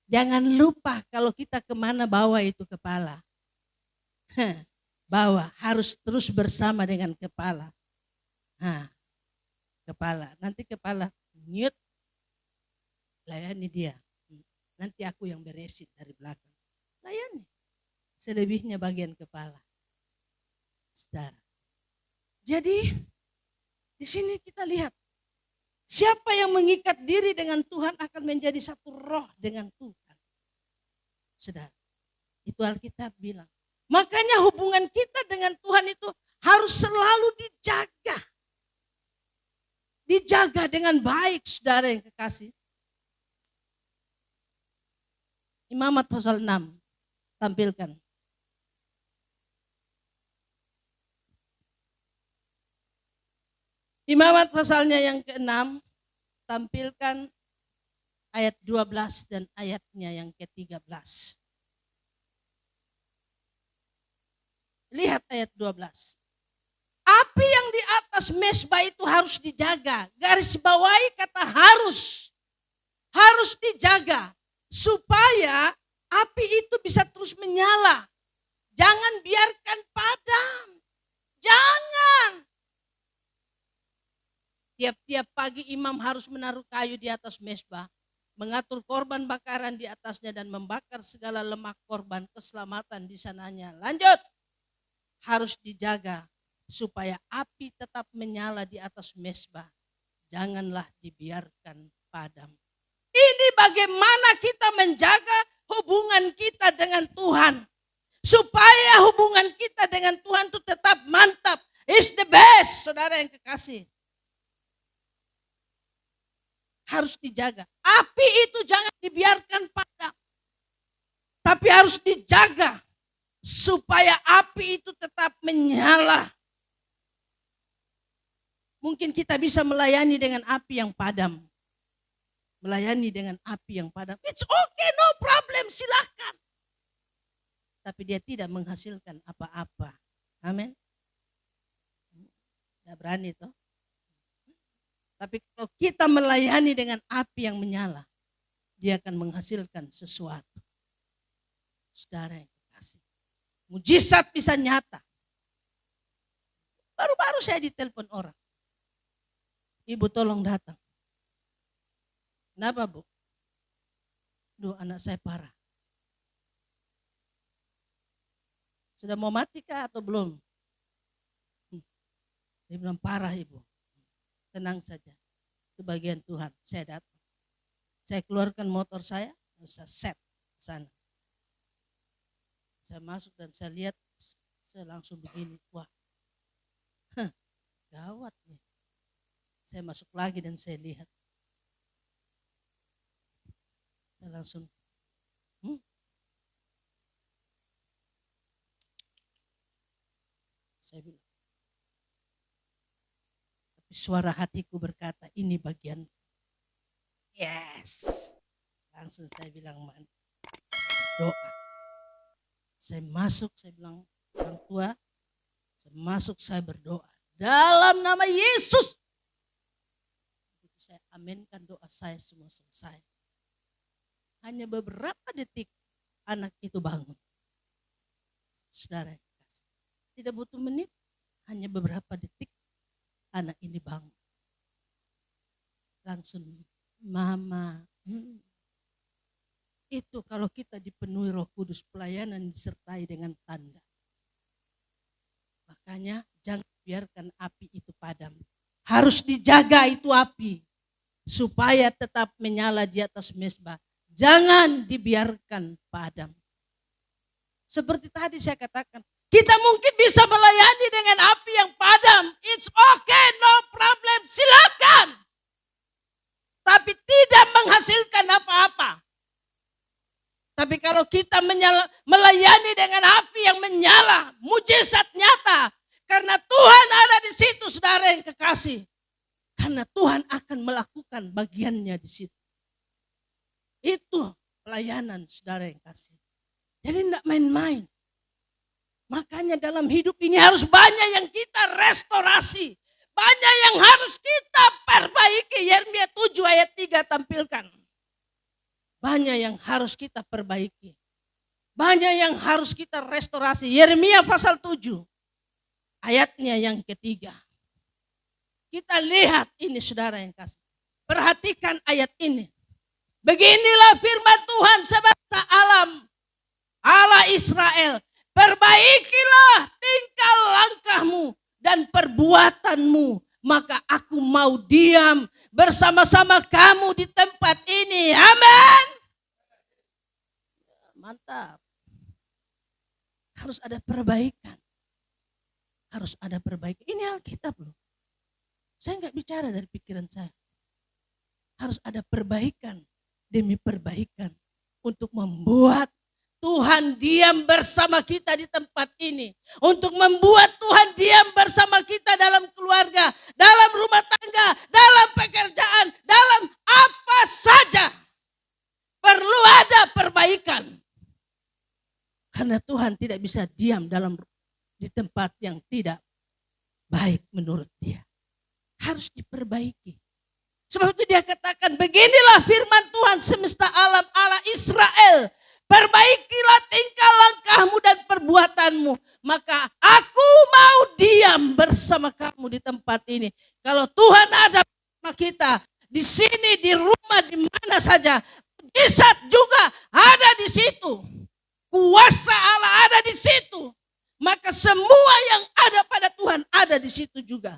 A: Jangan lupa kalau kita kemana bawa itu kepala. Bawa, harus terus bersama dengan kepala. Kepala, nanti kepala mute, layani dia. Nanti aku yang beresin dari belakang. Layani. Selebihnya bagian kepala. Saudara. Jadi di sini kita lihat siapa yang mengikat diri dengan Tuhan akan menjadi satu roh dengan Tuhan. Saudara, itu Alkitab bilang. Makanya hubungan kita dengan Tuhan itu harus selalu dijaga. Dijaga dengan baik, saudara yang kekasih. Imamat pasal 6, tampilkan. Imamat pasalnya yang ke-6, tampilkan ayat 12 dan ayatnya yang ke-13. Lihat ayat 12. Api yang di atas mezbah itu harus dijaga. Garis bawahi kata harus. Harus dijaga. Supaya api itu bisa terus menyala. Jangan biarkan padam. Jangan. Tiap-tiap pagi imam harus menaruh kayu di atas mezbah. mengatur korban bakaran di atasnya dan membakar segala lemak korban keselamatan di sananya. Lanjut, harus dijaga supaya api tetap menyala di atas mezbah. Janganlah dibiarkan padam. Ini bagaimana kita menjaga hubungan kita dengan Tuhan. Supaya hubungan kita dengan Tuhan itu tetap mantap. It's the best, saudara yang kekasih. Harus dijaga. Api itu jangan dibiarkan padam. Tapi harus dijaga supaya api itu tetap menyala. Mungkin kita bisa melayani dengan api yang padam. Melayani dengan api yang padam. It's okay, no problem, silakan. Tapi dia tidak menghasilkan apa-apa. Amin. Tidak berani toh. Tapi kalau kita melayani dengan api yang menyala, dia akan menghasilkan sesuatu. Saudara yang kekasih, mujizat bisa nyata. Baru-baru saya ditelepon orang. Ibu tolong datang. Kenapa Bu? Duh, anak saya parah. Sudah mau mati kah atau belum? Dia bilang parah Ibu. Tenang saja, itu bagian Tuhan. Saya datang, saya keluarkan motor saya set ke sana. Saya masuk dan saya lihat, saya langsung begini, wah, gawat nih. Saya masuk lagi dan saya lihat, saya langsung, saya bilang. Suara hatiku berkata, ini bagian. Yes. Langsung saya bilang, doa. Saya masuk, saya bilang, orang tua, saya masuk, saya berdoa. Dalam nama Yesus. Saya aminkan doa saya semua selesai. Hanya beberapa detik, anak itu bangun. Saudara, tidak butuh menit, hanya beberapa detik. Anak ini bangun. Langsung, Mama. Itu kalau kita dipenuhi Roh Kudus, pelayanan disertai dengan tanda. Makanya jangan biarkan api itu padam. Harus dijaga itu api. Supaya tetap menyala di atas mezbah. Jangan dibiarkan padam. Seperti tadi saya katakan. Kita mungkin bisa melayani dengan api yang padam. It's okay, no problem, silakan. Tapi tidak menghasilkan apa-apa. Tapi kalau kita melayani dengan api yang menyala, mujizat nyata. Karena Tuhan ada di situ, saudara yang kekasih. Karena Tuhan akan melakukan bagiannya di situ. Itu pelayanan, saudara yang kasih. Jadi tidak main-main. Makanya dalam hidup ini harus banyak yang kita restorasi. Banyak yang harus kita perbaiki. Yeremia 7 ayat 3 tampilkan. Banyak yang harus kita perbaiki. Banyak yang harus kita restorasi. Yeremia pasal 7 ayatnya yang ketiga. Kita lihat ini saudara yang kasih. Perhatikan ayat ini. Beginilah firman Tuhan semesta alam. Allah Israel. Perbaikilah tingkah langkahmu dan perbuatanmu. Maka aku mau diam bersama-sama kamu di tempat ini. Amin. Mantap. Harus ada perbaikan. Harus ada perbaikan. Ini Alkitab loh. Saya enggak bicara dari pikiran saya. Harus ada perbaikan demi perbaikan. Untuk membuat Tuhan diam bersama kita di tempat ini. Untuk membuat Tuhan diam bersama kita dalam keluarga, dalam rumah tangga, dalam pekerjaan, dalam apa saja. Perlu ada perbaikan. Karena Tuhan tidak bisa diam di tempat yang tidak baik menurut dia. Harus diperbaiki. Sebab itu dia katakan, beginilah firman Tuhan semesta alam Allah Israel. Perbaikilah tingkah langkahmu dan perbuatanmu. Maka aku mau diam bersama kamu di tempat ini. Kalau Tuhan ada bersama kita, di sini, di rumah, di mana saja. Mujizat juga ada di situ. Kuasa Allah ada di situ. Maka semua yang ada pada Tuhan ada di situ juga.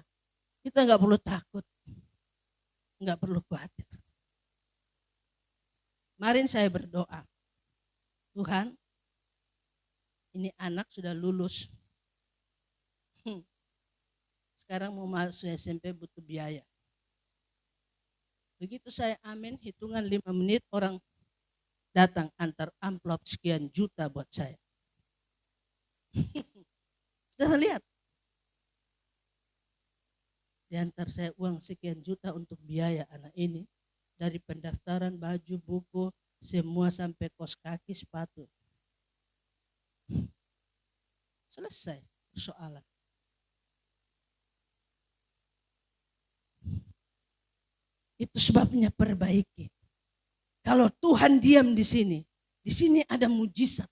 A: Kita nggak perlu takut, nggak perlu khawatir. Kemarin saya berdoa, Tuhan, ini anak sudah lulus. Sekarang mau masuk SMP butuh biaya. Begitu saya amin, hitungan 5 menit orang datang antar amplop sekian juta buat saya. Sudah lihat? Diantar saya uang sekian juta untuk biaya anak ini. Dari pendaftaran, baju, buku, semua sampai kos kaki, sepatu. Selesai persoalan. Itu sebabnya perbaiki. Kalau Tuhan diam di sini ada mujizat.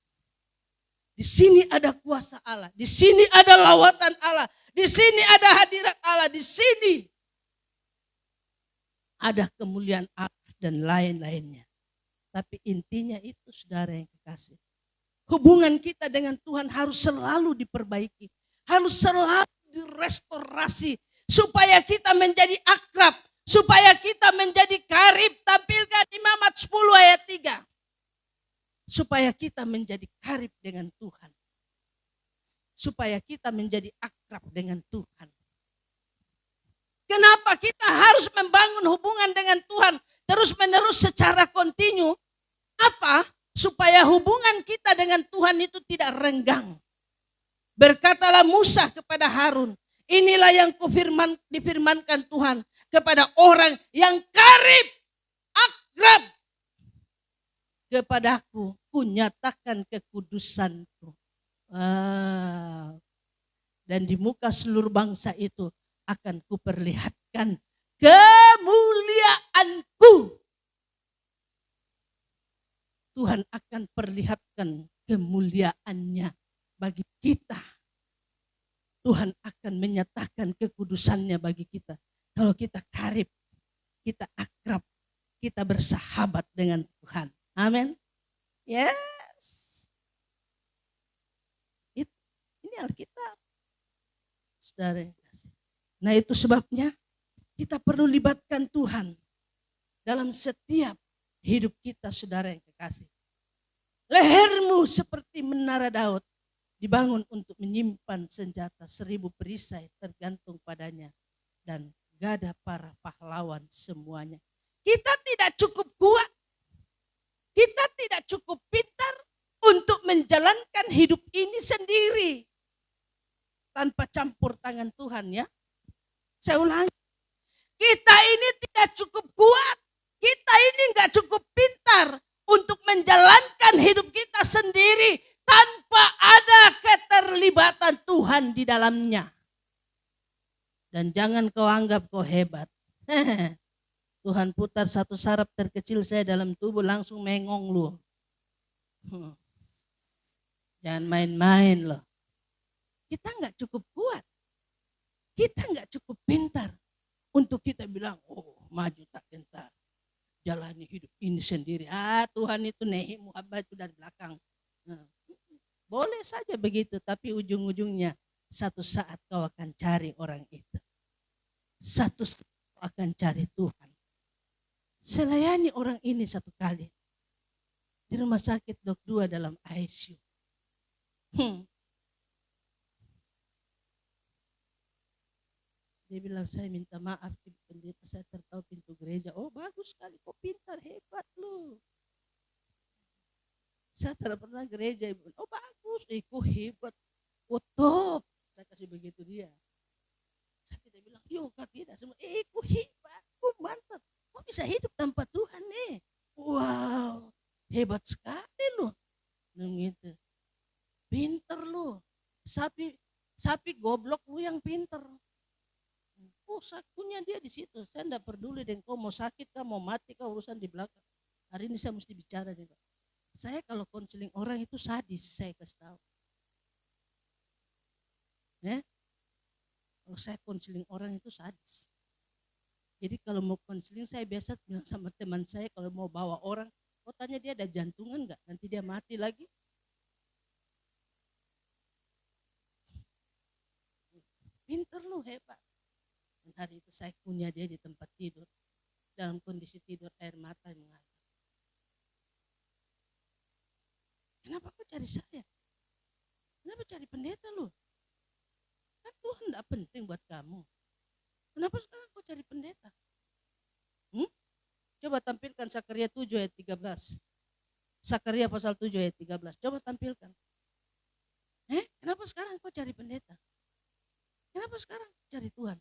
A: Di sini ada kuasa Allah, di sini ada lawatan Allah, di sini ada hadirat Allah, di sini ada kemuliaan Allah dan lain-lainnya. Tapi intinya itu saudara yang kekasih. Hubungan kita dengan Tuhan harus selalu diperbaiki. Harus selalu direstorasi. Supaya kita menjadi akrab. Supaya kita menjadi karib. Tampilkan Imamat 10 ayat 3. Supaya kita menjadi karib dengan Tuhan. Supaya kita menjadi akrab dengan Tuhan. Kenapa kita harus membangun hubungan dengan Tuhan terus-menerus secara kontinu? Apa? Supaya hubungan kita dengan Tuhan itu tidak renggang. Berkatalah Musa kepada Harun, inilah yang difirmankan Tuhan kepada orang yang karib, akrab kepadaku, kunyatakan kekudusanku. Dan di muka seluruh bangsa itu akan kuperlihatkan kemuliaanku. Tuhan akan perlihatkan kemuliaannya bagi kita. Tuhan akan menyatakan kekudusannya bagi kita. Kalau kita karib, kita akrab, kita bersahabat dengan Tuhan. Amin. Yes. Ini Alkitab. Saudara yang kasih. Nah itu sebabnya kita perlu libatkan Tuhan dalam setiap hidup kita, saudara yang kekasih. Lehermu seperti menara Daud dibangun untuk menyimpan senjata 1000 perisai tergantung padanya dan gada para pahlawan semuanya. Kita tidak cukup kuat, kita tidak cukup pintar untuk menjalankan hidup ini sendiri tanpa campur tangan Tuhan ya. Saya ulangi, kita ini tidak cukup kuat, kita ini enggak cukup pintar untuk menjalankan hidup kita sendiri tanpa ada keterlibatan Tuhan di dalamnya. Dan jangan kau anggap kau hebat. Tuhan putar satu saraf terkecil saya dalam tubuh langsung mengong lu. Jangan main-main loh. Kita enggak cukup kuat. Kita enggak cukup pintar untuk kita bilang, oh maju tak gentar. Jalani hidup ini sendiri. Tuhan itu nehi muhabbat itu dari belakang. Boleh saja begitu, tapi ujung-ujungnya satu saat kau akan cari orang itu. Satu saat kau akan cari Tuhan. Selayani orang ini satu kali. Di rumah sakit dok 2 dalam ICU. Dia bilang, saya minta maaf, pendeta saya tertahu pintu gereja. Oh bagus sekali, kok pintar, hebat lu. Saya tidak pernah gereja. Oh bagus, kok hebat, kok top. Saya kasih begitu dia. Saya tidak bilang, yuk kak tidak. Semua, kok hebat, kok mantap. Kok bisa hidup tanpa Tuhan nih. Wow, hebat sekali lu. Gitu. Pinter lu. Sapi goblok lu yang pinter. Oh sakunya dia di situ. Saya tidak peduli dengan kau mau sakit kah, mau mati kah, urusan di belakang. Hari ini saya mesti bicara dengan saya. Kalau konseling orang itu sadis, saya kasih tahu. Ya, kalau saya konseling orang itu sadis. Jadi kalau mau konseling saya biasa bilang sama teman saya kalau mau bawa orang, oh tanya dia ada jantungan enggak, nanti dia mati lagi. Pinter lu, hebat. Dan hari itu saya punya dia di tempat tidur, dalam kondisi tidur air mata yang mengalir. Kenapa kau cari saya? Kenapa cari pendeta lu? Kan Tuhan enggak penting buat kamu. Kenapa sekarang kau cari pendeta? Coba tampilkan Sakaria 7 ayat 13. Sakaria pasal 7 ayat 13. Coba tampilkan. Kenapa sekarang kau cari pendeta? Kenapa sekarang cari Tuhan?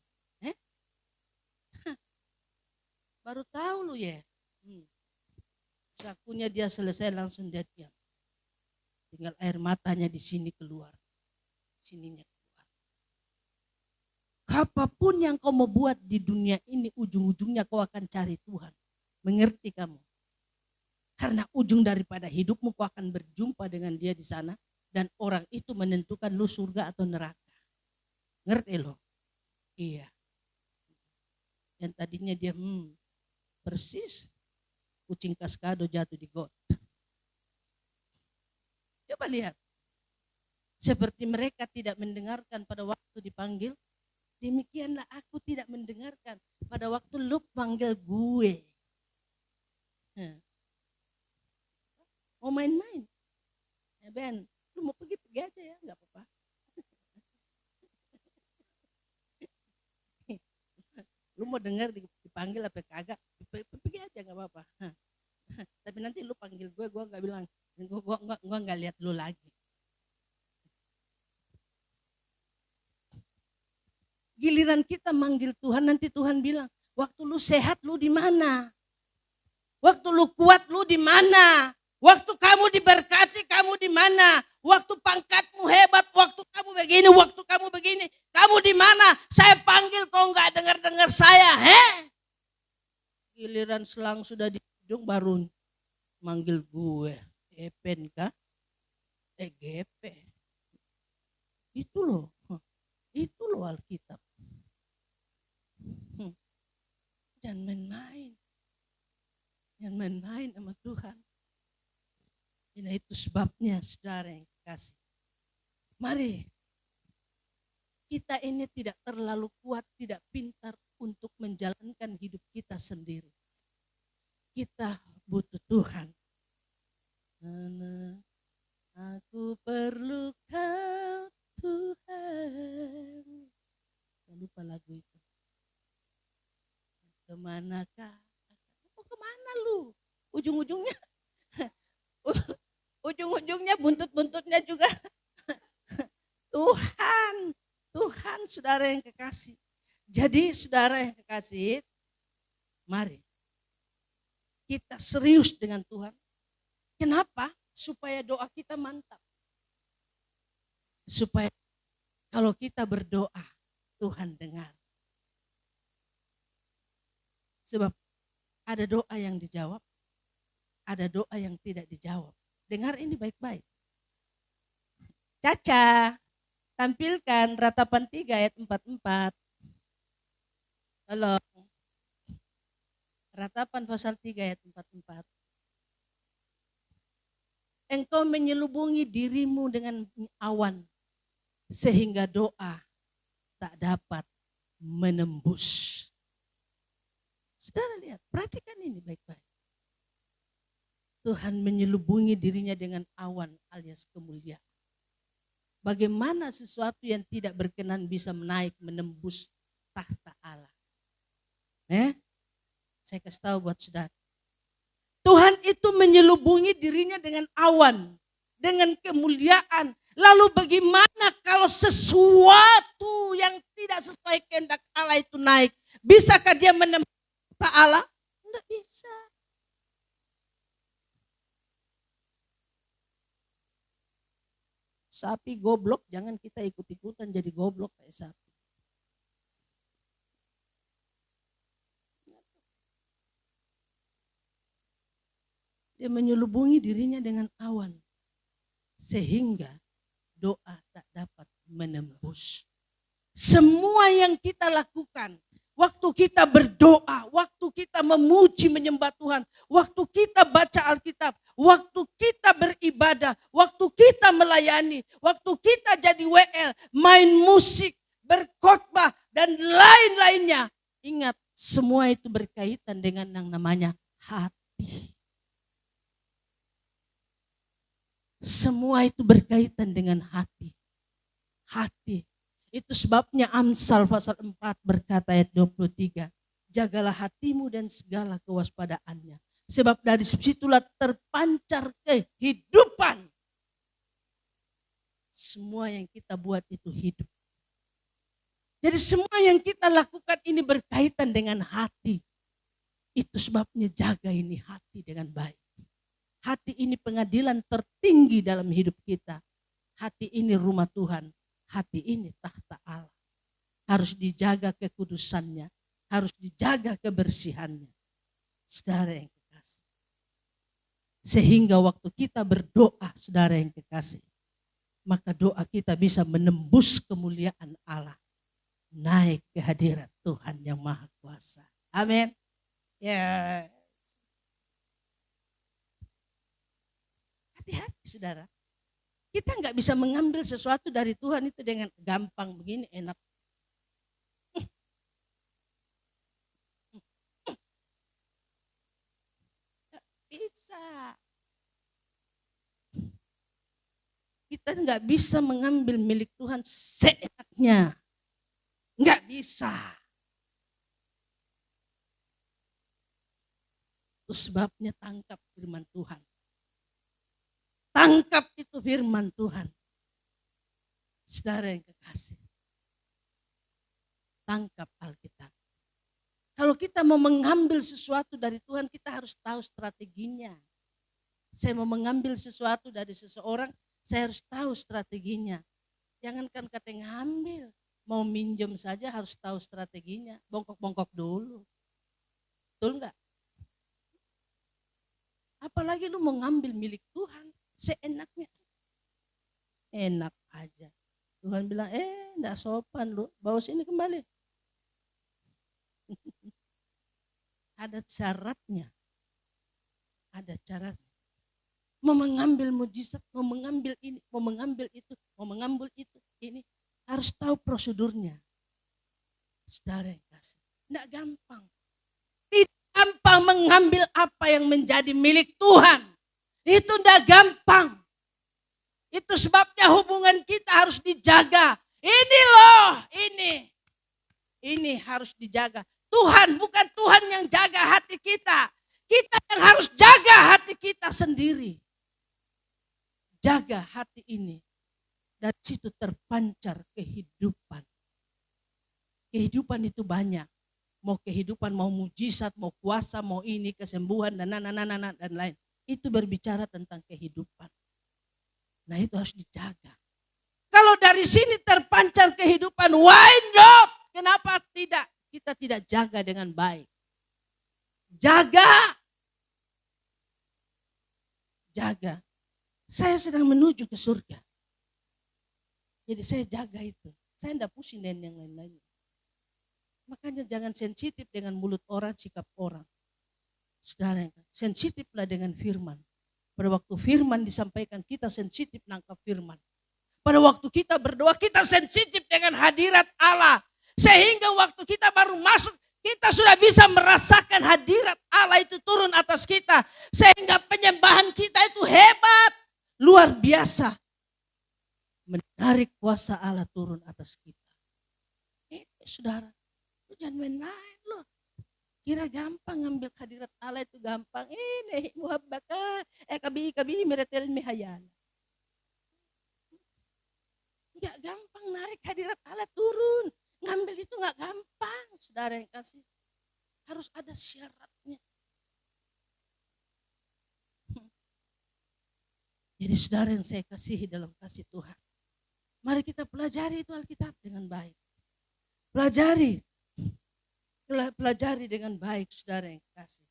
A: Baru tahu lu ya. Sakunya dia selesai langsung dia diam. Tinggal air matanya di sini keluar. Sininya keluar. Apapun yang kau mau buat di dunia ini, ujung-ujungnya kau akan cari Tuhan. Mengerti kamu? Karena ujung daripada hidupmu kau akan berjumpa dengan dia di sana. Dan orang itu menentukan lu surga atau neraka. Ngerti lo? Iya. Dan tadinya dia persis kucing kaskado jatuh di got. Coba lihat. Seperti mereka tidak mendengarkan pada waktu dipanggil, demikianlah aku tidak mendengarkan pada waktu lu panggil gue. Mau main-main? Ya Ben, lu mau pergi aja ya, nggak apa-apa. Lu mau dengar dipanggil apa kagak, pergi aja nggak apa-apa. Tapi nanti lu panggil gue nggak bilang, gue nggak lihat lu lagi. Giliran kita manggil Tuhan, nanti Tuhan bilang, waktu lu sehat lu di mana? Waktu lu kuat lu di mana? Waktu kamu diberkati kamu di mana? Waktu pangkatmu hebat, waktu kamu begini, kamu di mana? Saya panggil kau nggak dengar saya, Giliran selang sudah di hidung baru manggil gue, Epen kah? EGP. Itu loh Alkitab. Jangan main-main. Jangan main-main sama Tuhan. Ini itu sebabnya saudara yang kasih. Mari kita ini tidak terlalu kuat, tidak pintar untuk menjalankan hidup kita sendiri. Kita butuh Tuhan. Aku perlu Kau Tuhan. Jangan lupa lagu itu. Kemanakah? Mau kemana lu? Ujung-ujungnya buntut-buntutnya juga Tuhan saudara yang kekasih. Jadi saudara yang kekasih, mari kita serius dengan Tuhan. Kenapa? Supaya doa kita mantap. Supaya kalau kita berdoa, Tuhan dengar. Sebab ada doa yang dijawab, ada doa yang tidak dijawab. Dengar ini baik-baik. Caca, tampilkan Ratapan 3 ayat 44. Tolong. Ratapan pasal 3 ayat 44. Engkau menyelubungi dirimu dengan awan, sehingga doa tak dapat menembus. Saudara lihat, perhatikan ini baik-baik. Tuhan menyelubungi dirinya dengan awan alias kemuliaan. Bagaimana sesuatu yang tidak berkenan bisa menaik menembus tahta Allah? Saya kasih tahu buat saudara. Tuhan itu menyelubungi dirinya dengan awan, dengan kemuliaan. Lalu bagaimana kalau sesuatu yang tidak sesuai kehendak Allah itu naik? Bisakah dia menembus tahta Allah? Tidak bisa. Sapi goblok, jangan kita ikut-ikutan jadi goblok kayak sapi. Dia menyelubungi dirinya dengan awan, sehingga doa tak dapat menembus. Semua yang kita lakukan, waktu kita berdoa, waktu kita memuji menyembah Tuhan, waktu kita baca Alkitab, waktu kita beribadah, waktu kita melayani, waktu kita jadi WL, main musik, berkhotbah dan lain-lainnya. Ingat, semua itu berkaitan dengan yang namanya hati. Semua itu berkaitan dengan hati. Hati. Itu sebabnya Amsal pasal 4 berkata ayat 23. Jagalah hatimu dan segala kewaspadaannya. Sebab dari situlah terpancar kehidupan. Semua yang kita buat itu hidup. Jadi semua yang kita lakukan ini berkaitan dengan hati. Itu sebabnya jaga ini hati dengan baik. Hati ini pengadilan tertinggi dalam hidup kita. Hati ini rumah Tuhan. Hati ini tahta Allah. Harus dijaga kekudusannya. Harus dijaga kebersihannya. Saudara yang kekasih. Sehingga waktu kita berdoa, saudara yang kekasih, maka doa kita bisa menembus kemuliaan Allah. Naik ke hadirat Tuhan yang Maha Kuasa. Amin. Yes. Hati-hati saudara. Kita nggak bisa mengambil sesuatu dari Tuhan itu dengan gampang begini, enak. Nggak bisa. Kita nggak bisa mengambil milik Tuhan seenaknya. Nggak bisa. Itu sebabnya tangkap firman Tuhan. Tangkap itu firman Tuhan. Saudara yang kekasih. Tangkap Alkitab. Kalau kita mau mengambil sesuatu dari Tuhan, kita harus tahu strateginya. Saya mau mengambil sesuatu dari seseorang, saya harus tahu strateginya. Jangankan kata ngambil, mau minjem saja harus tahu strateginya. Bongkok-bongkok dulu. Betul enggak? Apalagi lu mau ngambil milik Tuhan. Seenaknya. Enak aja. Tuhan bilang, enggak sopan lu. Bawa sini kembali. Ada syaratnya. Ada syaratnya. Mau mengambil mujizat, mau mengambil ini, mau mengambil itu, mau mengambil itu, ini. Harus tahu prosedurnya. Saudara yang kasih. Enggak gampang. Tidak gampang mengambil apa yang menjadi milik Tuhan. Itu tidak gampang. Itu sebabnya hubungan kita harus dijaga. Ini loh, ini. Ini harus dijaga. Tuhan bukan Tuhan yang jaga hati kita. Kita yang harus jaga hati kita sendiri. Jaga hati ini. Dari situ terpancar kehidupan. Kehidupan itu banyak. Mau kehidupan, mau mujizat, mau kuasa, mau ini, kesembuhan, dan lain. Itu berbicara tentang kehidupan. Nah itu harus dijaga. Kalau dari sini terpancar kehidupan, why not? Kenapa tidak? Kita tidak jaga dengan baik. Jaga. Jaga. Saya sedang menuju ke surga. Jadi saya jaga itu. Saya tidak pusing dengan yang lain-lain. Makanya jangan sensitif dengan mulut orang, sikap orang. Saudara, sensitiflah dengan firman. Pada waktu firman disampaikan, kita sensitif nangkap firman. Pada waktu kita berdoa, kita sensitif dengan hadirat Allah. Sehingga waktu kita baru masuk, kita sudah bisa merasakan hadirat Allah itu turun atas kita. Sehingga penyembahan kita itu hebat, luar biasa. Menarik kuasa Allah turun atas kita. Ini saudara, jangan main-main loh. Kira gampang ngambil hadirat Allah itu gampang. Ini muhabbaka kabi meretel mihayal. Enggak gampang narik hadirat Allah turun. Ngambil itu enggak gampang, saudara yang kasih. Harus ada syaratnya. Jadi saudara yang saya kasihi dalam kasih Tuhan. Mari kita pelajari itu Alkitab dengan baik. Pelajari dengan baik saudara yang kasih.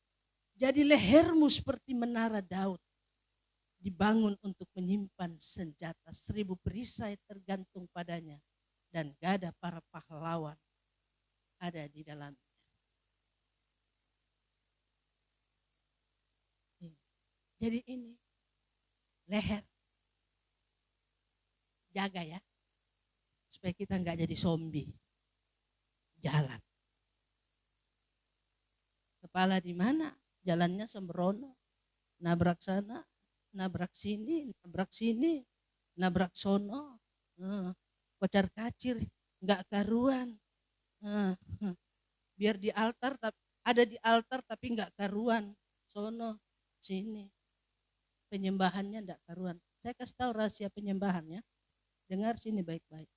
A: Jadi lehermu seperti menara Daud. Dibangun untuk menyimpan senjata. 1000 perisai tergantung padanya. Dan gada para pahlawan. ada di dalam. Jadi ini leher, jaga ya, supaya kita nggak jadi zombie. Jalan. Kepala di mana? Jalannya sembrono, nabrak sana, nabrak sini, nabrak sono, kocar kacir, nggak karuan. Biar di altar, ada di altar tapi nggak karuan, sono, sini. Penyembahannya nggak karuan. Saya kasih tahu rahasia penyembahannya. Dengar sini baik-baik.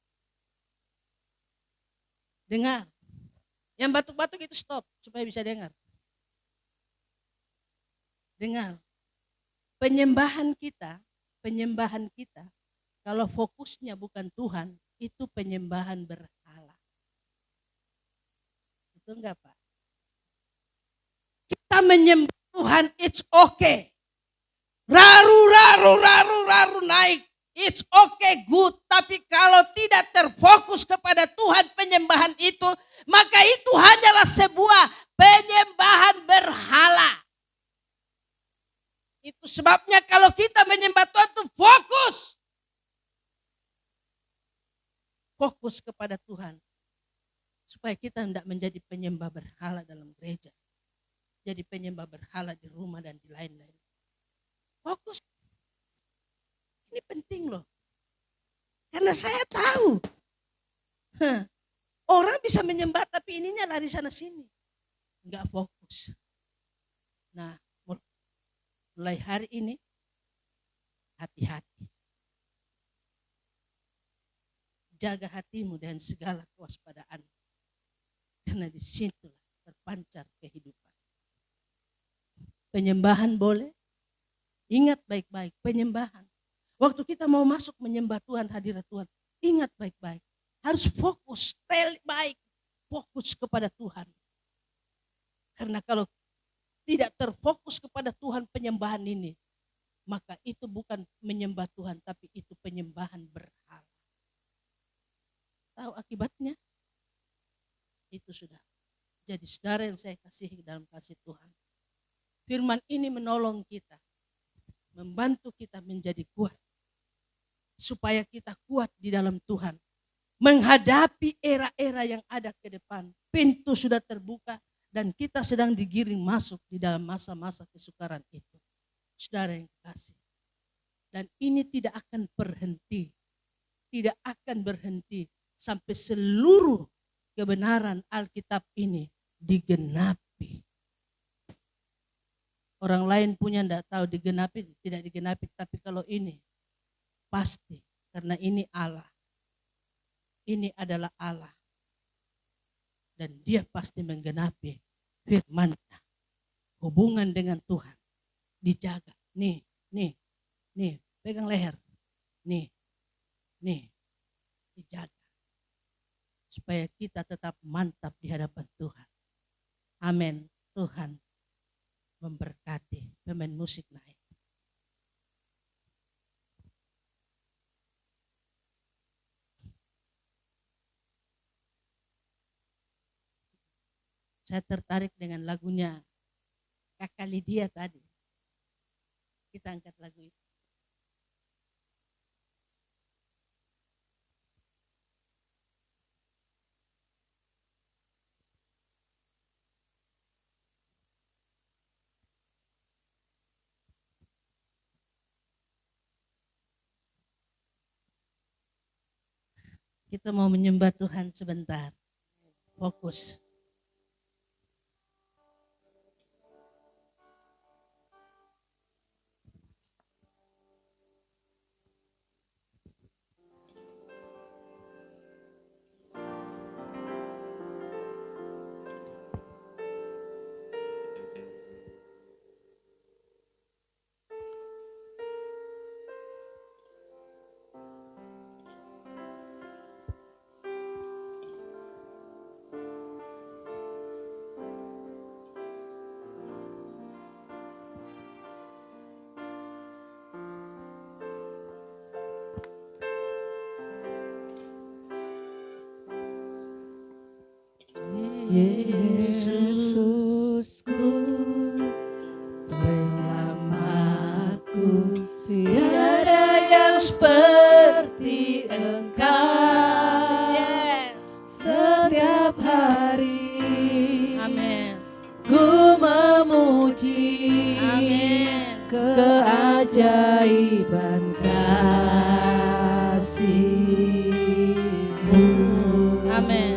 A: Dengar. Yang batuk-batuk itu stop supaya bisa dengar. Dengar. Penyembahan kita, kalau fokusnya bukan Tuhan, itu penyembahan berhala. Itu enggak, Pak? Kita menyembah Tuhan, it's okay. Raru naik, it's okay, good. Tapi kalau tidak terfokus kepada Tuhan penyembahan itu, maka itu hanyalah sebuah penyembahan berhala. Itu sebabnya kalau kita menyembah Tuhan itu fokus. Fokus kepada Tuhan. Supaya kita tidak menjadi penyembah berhala dalam gereja. Jadi penyembah berhala di rumah dan di lain-lain. Fokus. Ini penting loh. Karena saya tahu. Orang bisa menyembah tapi ininya lari sana sini. Enggak fokus. Nah, mulai hari ini hati-hati. Jaga hatimu dan segala kewaspadaan. Karena di situ terpancar kehidupan. Penyembahan boleh. Ingat baik-baik, penyembahan. Waktu kita mau masuk menyembah Tuhan, hadirat Tuhan, ingat baik-baik. Harus fokus, baik, fokus kepada Tuhan. Karena kalau tidak terfokus kepada Tuhan penyembahan ini, maka itu bukan menyembah Tuhan, tapi itu penyembahan berhala. Tahu akibatnya? Itu sudah. Jadi saudara yang saya kasihi dalam kasih Tuhan. Firman ini menolong kita. Membantu kita menjadi kuat. Supaya kita kuat di dalam Tuhan. Menghadapi era-era yang ada ke depan. Pintu sudah terbuka dan kita sedang digiring masuk di dalam masa-masa kesukaran itu. Saudara yang kasih. Dan ini tidak akan berhenti. Tidak akan berhenti sampai seluruh kebenaran Alkitab ini digenapi. Orang lain punya tidak tahu digenapi, tidak digenapi. Tapi kalau ini pasti karena ini Allah. Ini adalah Allah. Dan dia pasti menggenapi firman-Nya. Hubungan dengan Tuhan dijaga. Nih, pegang leher. Nih, dijaga. Supaya kita tetap mantap di hadapan Tuhan. Amin. Tuhan memberkati. Pemain musik naik. Saya tertarik dengan lagunya Kakak Lydia tadi. Kita angkat lagu itu. Kita mau menyembah Tuhan sebentar. Fokus.
B: Yesusku, penyelamatku, tiada yang seperti Engkau.
A: Yes.
B: Setiap hari
A: Amin.
B: ku memuji
A: Amin.
B: keajaiban kasih-Mu.
A: Amin.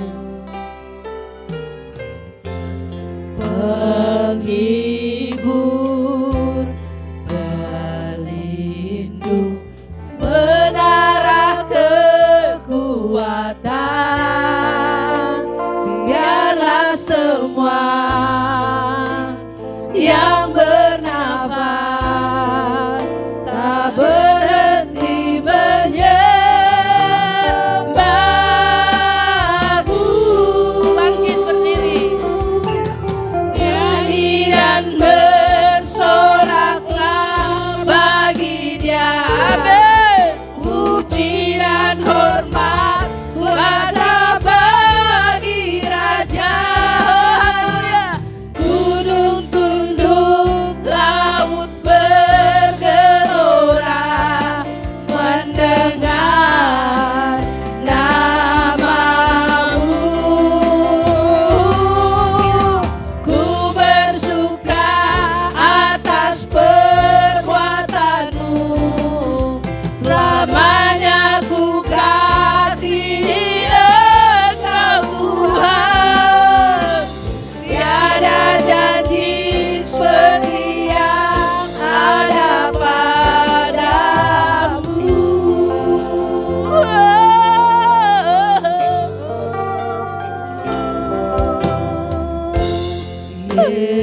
B: Penghibur, pelindung, menara kekuatan, biarlah semua yang bernafas tak berhenti menyembah-Mu.
A: Bangkit berdiri.
B: Nyanyi dan bersoraklah bagi Dia. Amin. Puji dan hormat kuasa bagi Raja. Haleluya. Gunung tunduk, laut bergelora mendengar nama-Mu. Ku bersuka atas perbuatan-Mu, selamanya ku kasihi Engkau Tuhan. Tiada janji seperti yang ada padamu.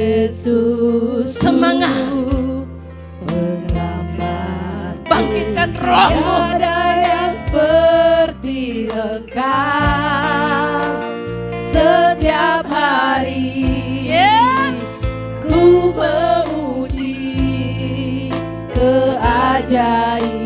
B: Yesus,
A: Semangat.
B: penyelamat,
A: Bangkitkan rohmu.
B: tiada yang seperti Engkau. Setiap hari
A: Yes.
B: ku memuji keajaiban